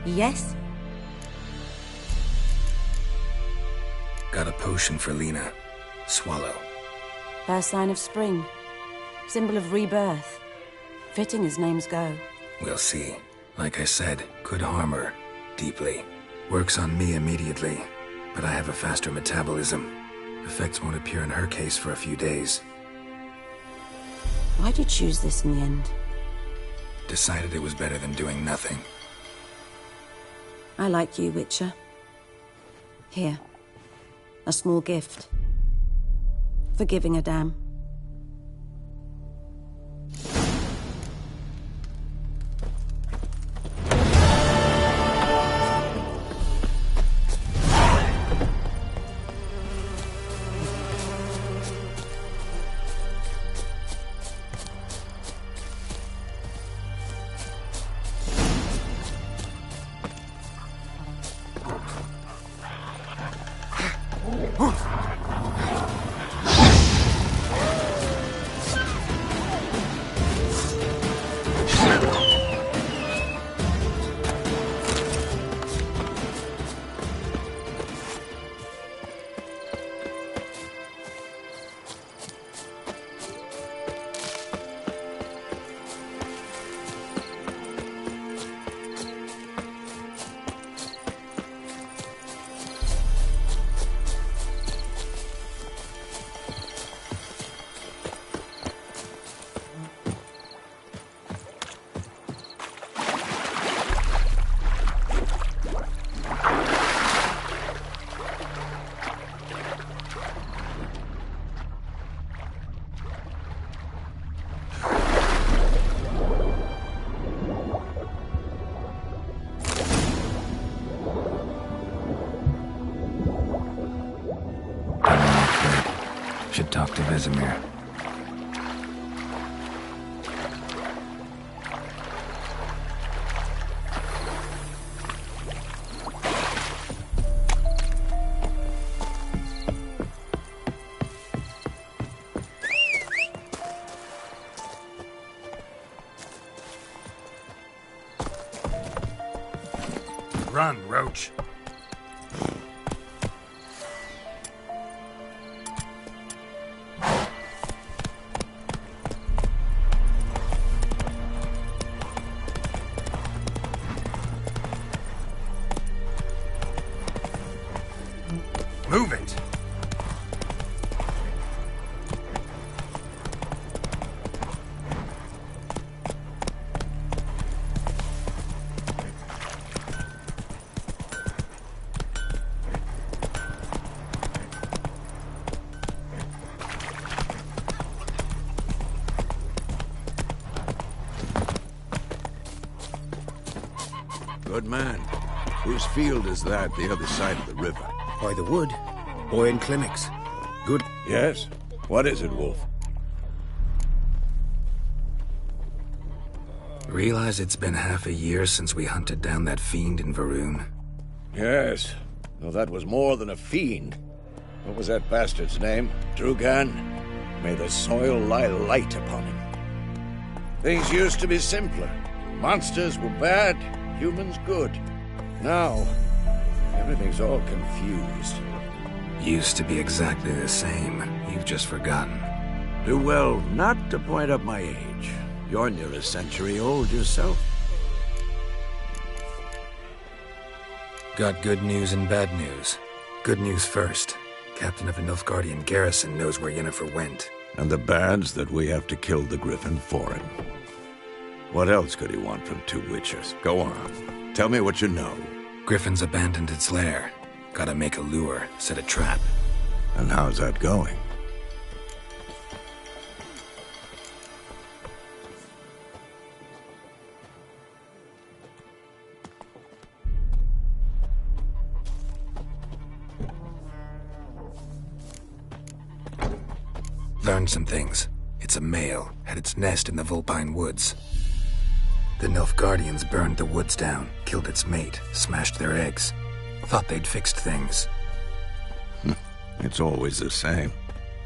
Yes? Got a potion for Lena. Swallow. First sign of spring. Symbol of rebirth. Fitting as names go. We'll see. Like I said, could harm her. Deeply. Works on me immediately. But I have a faster metabolism. Effects won't appear in her case for a few days. Why'd you choose this in the end? Decided it was better than doing nothing. I like you, Witcher. Here. A small gift. For giving a damn. Should talk to Vesemir. Run, Roach. Move it! Good man. Whose field is that the other side of the river? By the wood. Boy in clinics. Good. Yes? What is it, Wolf? Realize it's been half a year since we hunted down that fiend in Varun? Yes, though that was more than a fiend. What was that bastard's name? Drugan? May the soil lie light upon him. Things used to be simpler. Monsters were bad, humans good. Now, everything's all confused. Used to be exactly the same. You've just forgotten. Do well not to point up my age. You're near a century old yourself. Got good news and bad news. Good news first. Captain of a Nilfgaardian garrison knows where Yennefer went. And the bad's that we have to kill the Griffin for him. What else could he want from two witchers? Go on. Tell me what you know. Griffin's abandoned its lair. Gotta make a lure, set a trap. And how's that going? Learned some things. It's a male, had its nest in the Vulpine Woods. The Nilfgaardians burned the woods down, killed its mate, smashed their eggs. Thought they'd fixed things. It's always the same.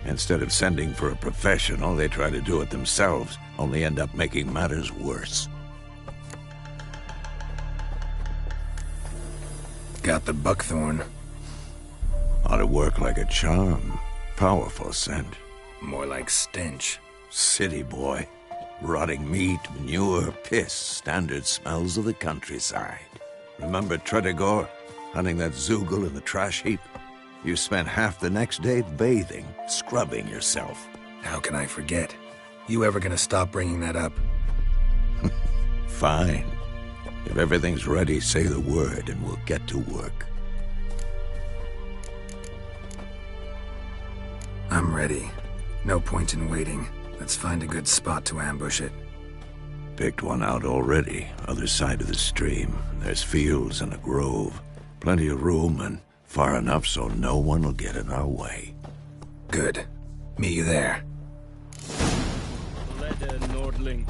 Instead of sending for a professional, they try to do it themselves, only end up making matters worse. Got the buckthorn. Ought to work like a charm. Powerful scent. More like stench. City boy. Rotting meat, manure, piss, standard smells of the countryside. Remember Tredegor? Hunting that Zoogle in the trash heap? You spent half the next day bathing, scrubbing yourself. How can I forget? You ever gonna stop bringing that up? Fine. If everything's ready, say the word and we'll get to work. I'm ready. No point in waiting. Let's find a good spot to ambush it. Picked one out already, other side of the stream. There's fields and a grove. Plenty of room and far enough so no one will get in our way. Good. Meet you there. Leder, Nordling.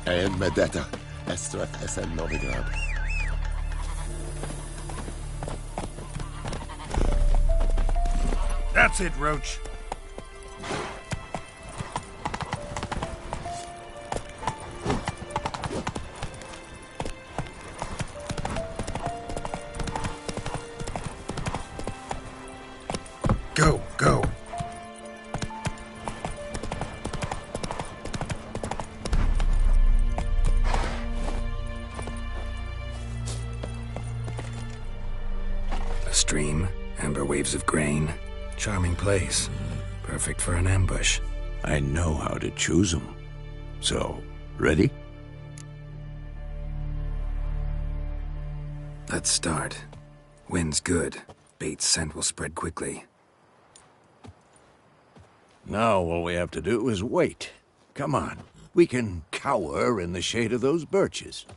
En med detta, Estrat SN Novigrad. That's it, Roach. Go, go. A stream, amber waves of grain. Charming place. Perfect for an ambush. I know how to choose them. So, Ready? Let's start. Wind's good. Bait's scent will spread quickly. Now all we have to do is wait. Come on. We can cower in the shade of those birches.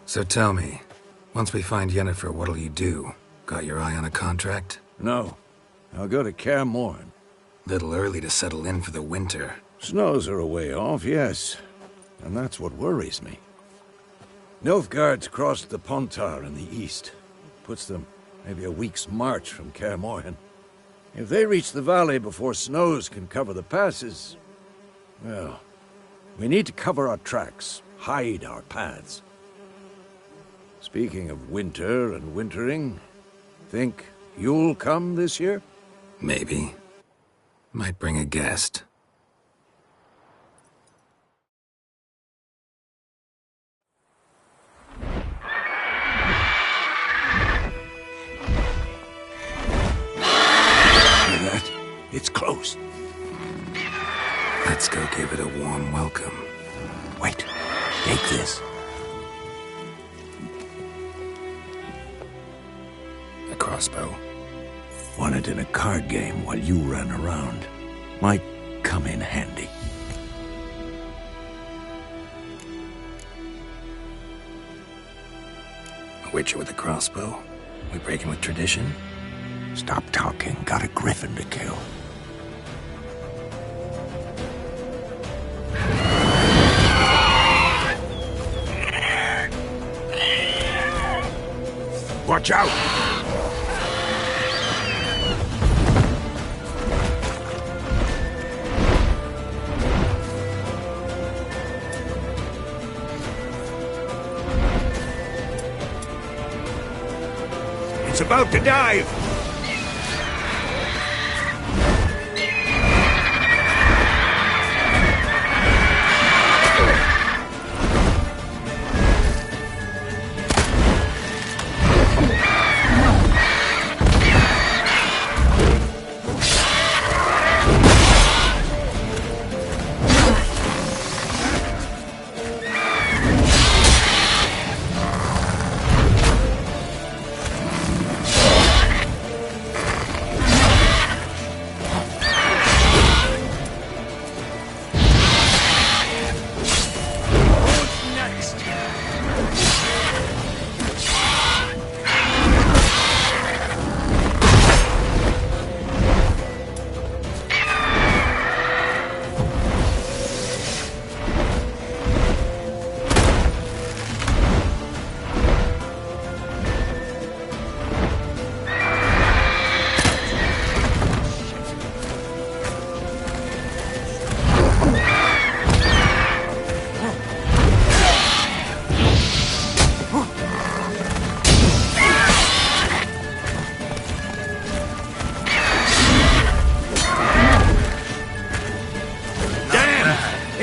So tell me, once we find Yennefer, what'll you do? Got your eye on a contract? No. I'll go to Kaer Morhen. Little early to settle in for the winter. Snows are a way off, yes. And that's what worries me. Nilfgaard's crossed the Pontar in the east. Puts them maybe a week's march from Kaer Morhen. If they reach the valley before snows can cover the passes, well, we need to cover our tracks, hide our paths. Speaking of winter and wintering, think you'll come this year? Maybe. Might bring a guest. It's close. Let's go give it a warm welcome. Wait. Take this. A crossbow. Won it in a card game while you ran around. Might come in handy. A witcher with a crossbow? We breaking with tradition? Stop talking. Got a griffin to kill. Watch out! It's about to dive!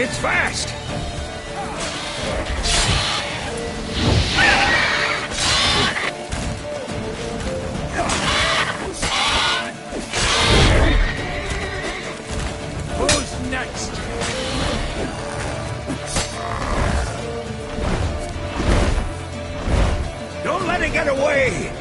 It's fast! Who's next? Don't let it get away!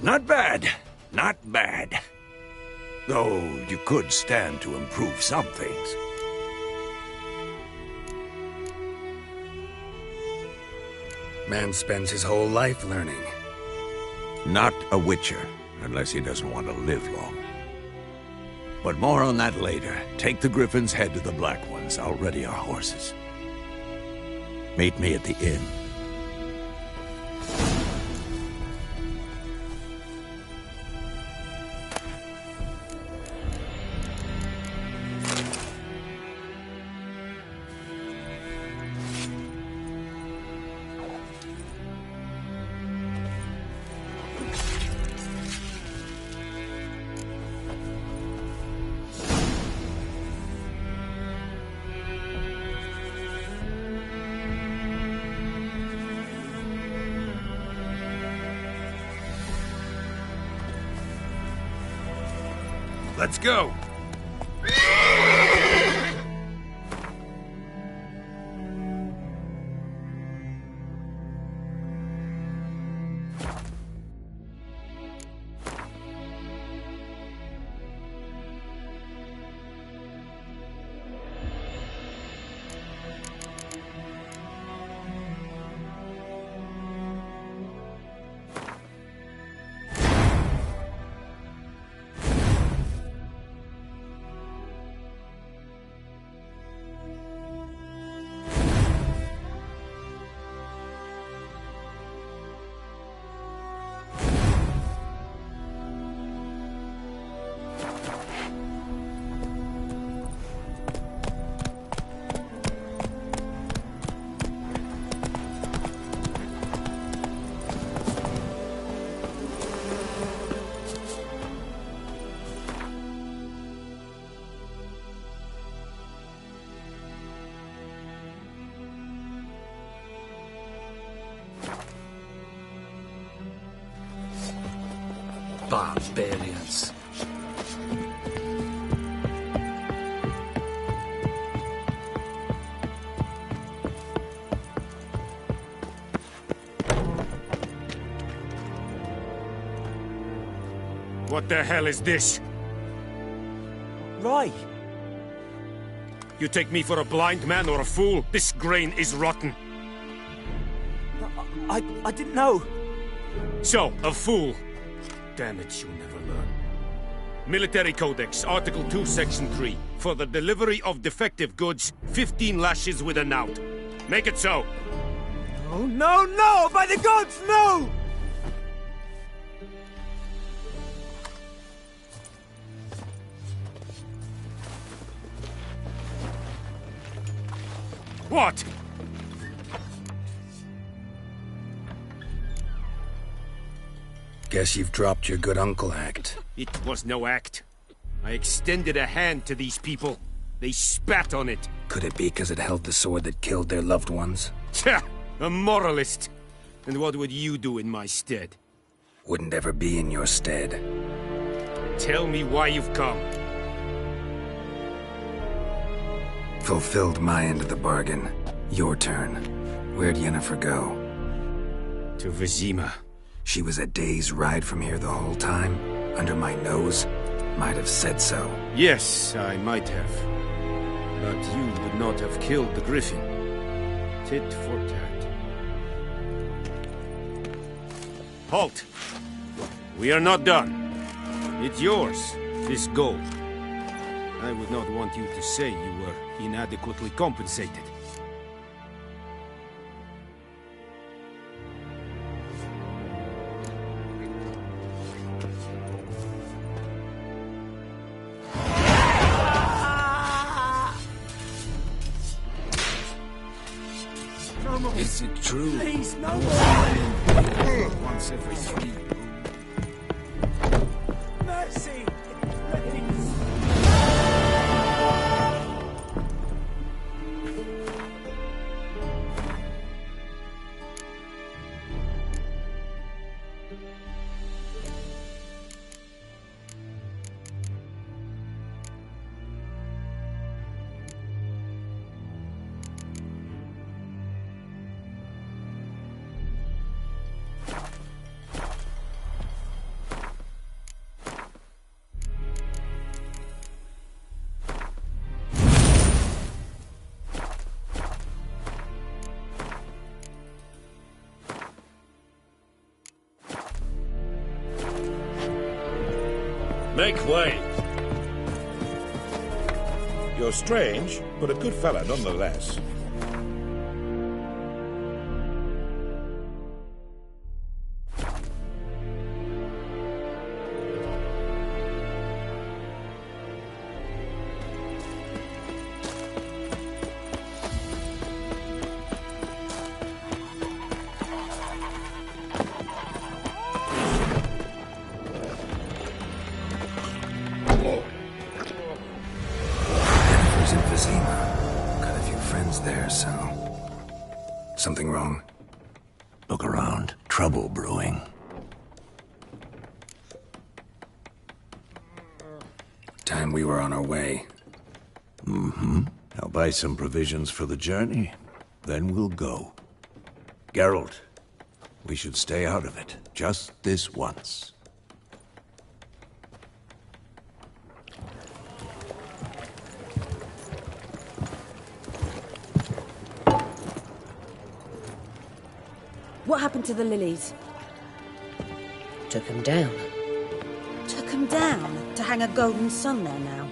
Not bad. Not bad. Though you could stand to improve some things. Man spends his whole life learning. Not a witcher, unless he doesn't want to live long. But more on that later. Take the Griffin's head to the Black Ones. I'll ready our horses. Meet me at the inn. Let's go! Barbarians. What the hell is this? Rye! You take me for a blind man or a fool? This grain is rotten. I didn't know. So, a fool. Damn it, you'll never learn. Military Codex, Article 2, Section 3. For the delivery of defective goods, 15 lashes with a knout. Make it so. Oh, no, no! By the gods, no! What? Guess you've dropped your good uncle act. It was no act. I extended a hand to these people. They spat on it. Could it be because it held the sword that killed their loved ones? Tja! A moralist. And what would you do in my stead? Wouldn't ever be in your stead. Tell me why you've come. Fulfilled my end of the bargain. Your turn. Where'd Yennefer go? To Vizima. She was a day's ride from here the whole time? Under my nose? Might have said so. Yes, I might have. But you would not have killed the Griffin. Tit for tat. Halt! We are not done. It's yours, this gold. I would not want you to say you were inadequately compensated. Is it true? Please, no more! Once every 3. Mercy! Make way. You're strange, but a good fella nonetheless. Got a few friends there, so... Something wrong? Look around. Trouble brewing. Time we were on our way. Mm-hmm. I'll buy some provisions for the journey, then we'll go. Geralt, we should stay out of it, just this once. What happened to the lilies? Took them down. Took them down? To hang a golden sun there now?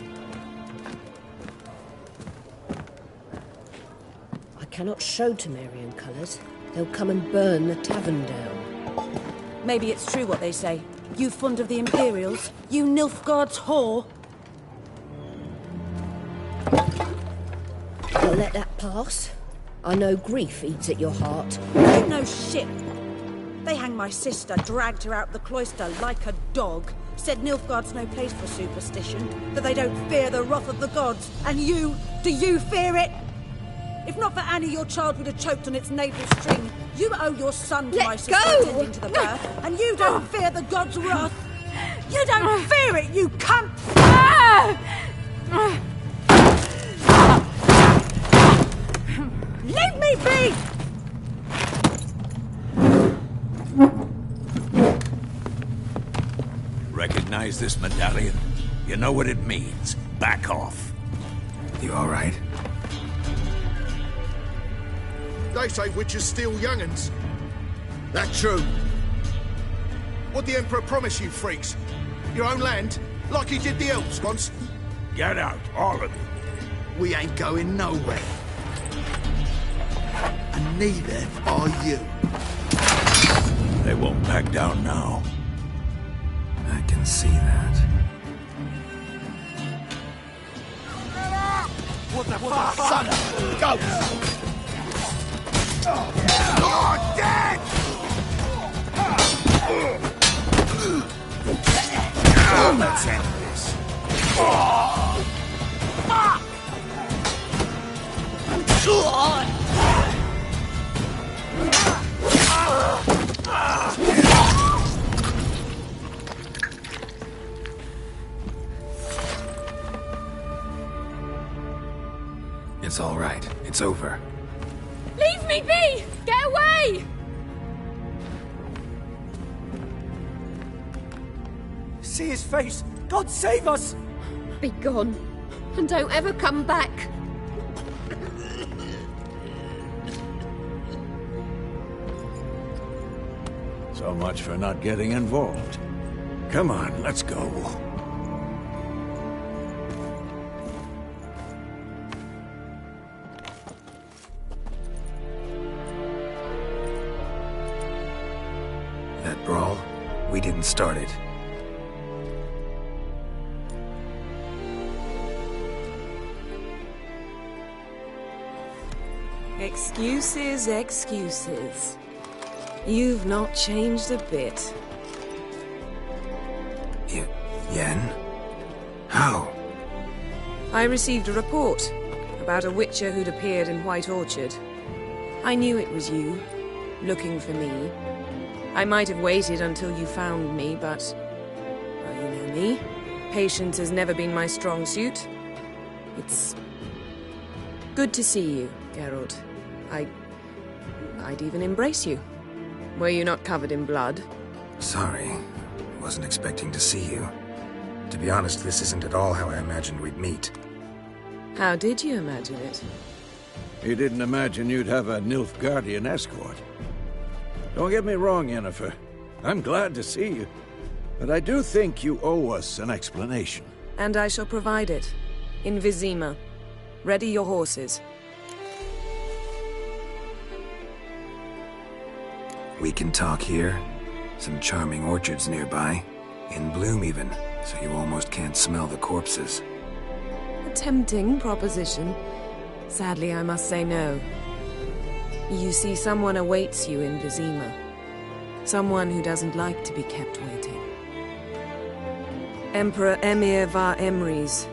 I cannot show Temerian colours. They'll come and burn the tavern down. Maybe it's true what they say. You fond of the Imperials? You Nilfgaard's whore? I'll let that pass. I know grief eats at your heart. You know shit. They hanged my sister, dragged her out the cloister like a dog. Said Nilfgaard's no place for superstition, that they don't fear the wrath of the gods. And you, do you fear it? If not for Annie, your child would have choked on its navel string. You owe your son to my sister attending to the birth, and you don't fear the gods' wrath. You don't fear it, you cunt! Leave me be! Recognize this medallion? You know what it means. Back off. You all right? They say witches steal young'uns. That true? What'd the Emperor promise you, freaks? Your own land? Like he did the elves once? Get out, all of you. We ain't going nowhere. And neither are you. They won't back down now. I can see that. What the fuck? Son of ghosts! You're dead! Let's end this. It's all right. It's over. Leave me be! Get away! See his face! God save us! Be gone. And don't ever come back. So much for not getting involved. Come on, let's go. That brawl, we didn't start it. Excuses, excuses. You've not changed a bit. Yen? How? I received a report about a witcher who'd appeared in White Orchard. I knew it was you, looking for me. I might have waited until you found me, but... well, you know me. Patience has never been my strong suit. It's... good to see you, Geralt. I'd even embrace you. Were you not covered in blood? Sorry. Wasn't expecting to see you. To be honest, this isn't at all how I imagined we'd meet. How did you imagine it? You didn't imagine you'd have a Nilfgaardian escort. Don't get me wrong, Yennefer. I'm glad to see you. But I do think you owe us an explanation. And I shall provide it. In Vizima. Ready your horses. We can talk here. Some charming orchards nearby. In bloom even, so you almost can't smell the corpses. A tempting proposition. Sadly, I must say no. You see, someone awaits you in Vizima. Someone who doesn't like to be kept waiting. Emperor Emir var Emrys,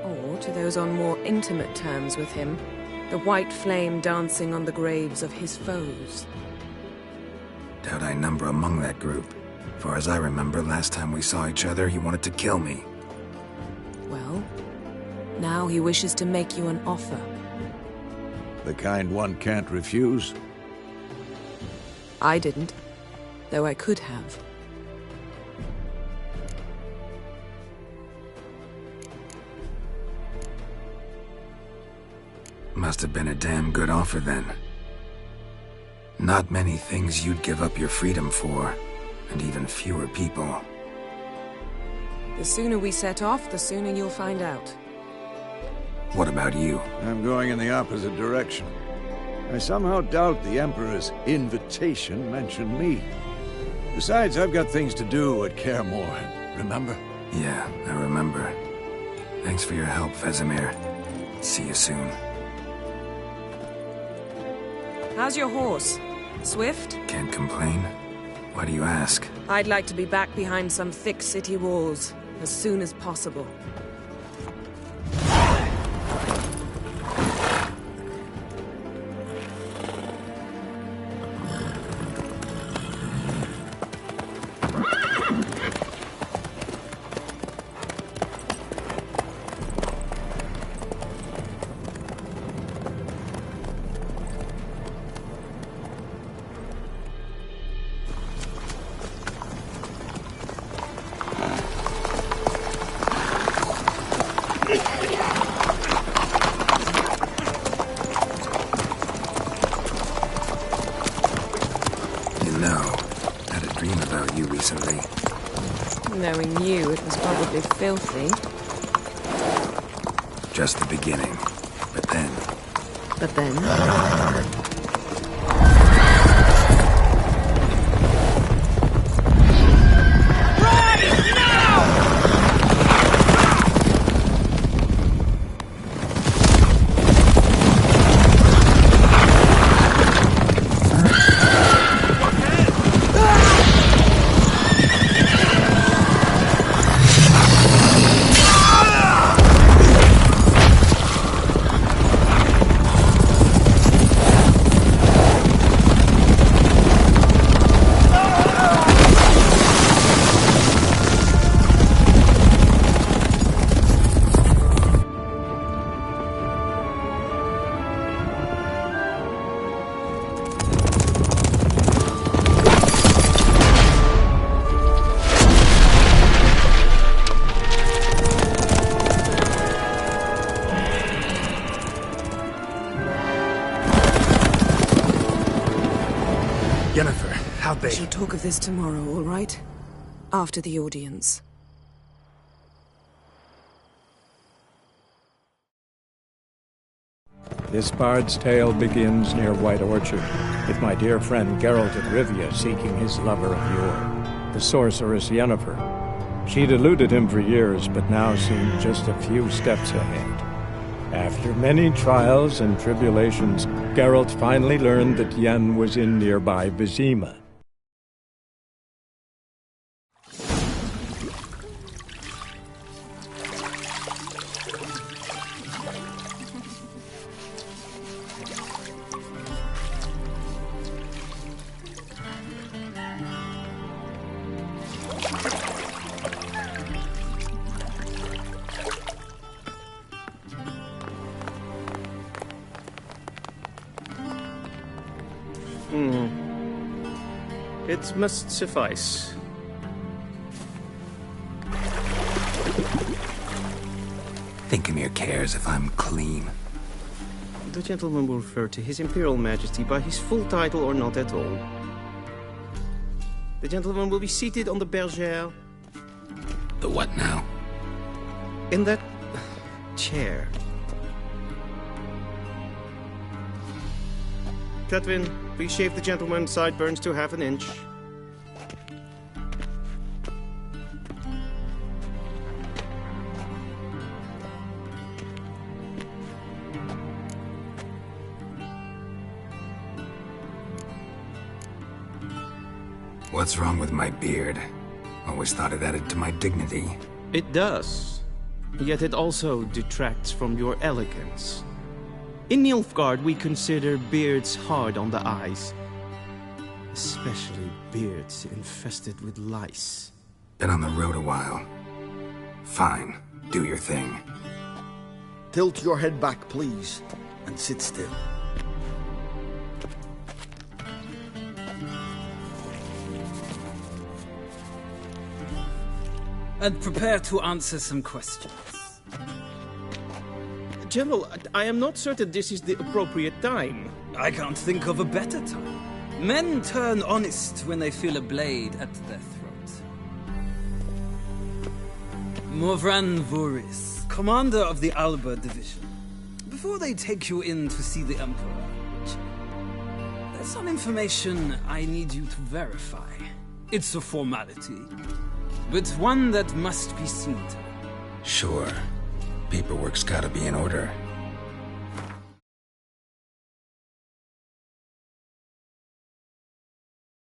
or to those on more intimate terms with him, the white flame dancing on the graves of his foes. Doubt I number among that group. Far as I remember, last time we saw each other, he wanted to kill me. Well, now he wishes to make you an offer. The kind one can't refuse? I didn't, though I could have. Must have been a damn good offer then. Not many things you'd give up your freedom for, and even fewer people. The sooner we set off, the sooner you'll find out. What about you? I'm going in the opposite direction. I somehow doubt the Emperor's invitation mentioned me. Besides, I've got things to do at Kaer Morhen, remember? Yeah, I remember. Thanks for your help, Vesemir. See you soon. How's your horse? Swift? Can't complain. Why do you ask? I'd like to be back behind some thick city walls as soon as possible. Knowing you, it was probably filthy. Just the beginning. But then... But then? We shall talk of this tomorrow, all right? After the audience. This bard's tale begins near White Orchard, with my dear friend Geralt of Rivia seeking his lover of yore, the sorceress Yennefer. She'd eluded him for years, but now seemed just a few steps ahead. After many trials and tribulations, Geralt finally learned that Yen was in nearby Vizima. It must suffice. Thinkemere cares if I'm clean. The gentleman will refer to His Imperial Majesty by his full title or not at all. The gentleman will be seated on the bergère The what now? In that chair. Cutwin, please shave the gentleman's sideburns to half an inch. What's wrong with my beard? Always thought it added to my dignity. It does. Yet it also detracts from your elegance. In Nilfgaard, we consider beards hard on the eyes. Especially beards infested with lice. Been on the road a while. Fine. Do your thing. Tilt your head back, please, and sit still. And prepare to answer some questions. General, I am not certain this is the appropriate time. I can't think of a better time. Men turn honest when they feel a blade at their throat. Morvran Voris, commander of the Alba Division. Before they take you in to see the Emperor, there's some information I need you to verify. It's a formality, but one that must be seen to. Sure. Paperwork's gotta be in order.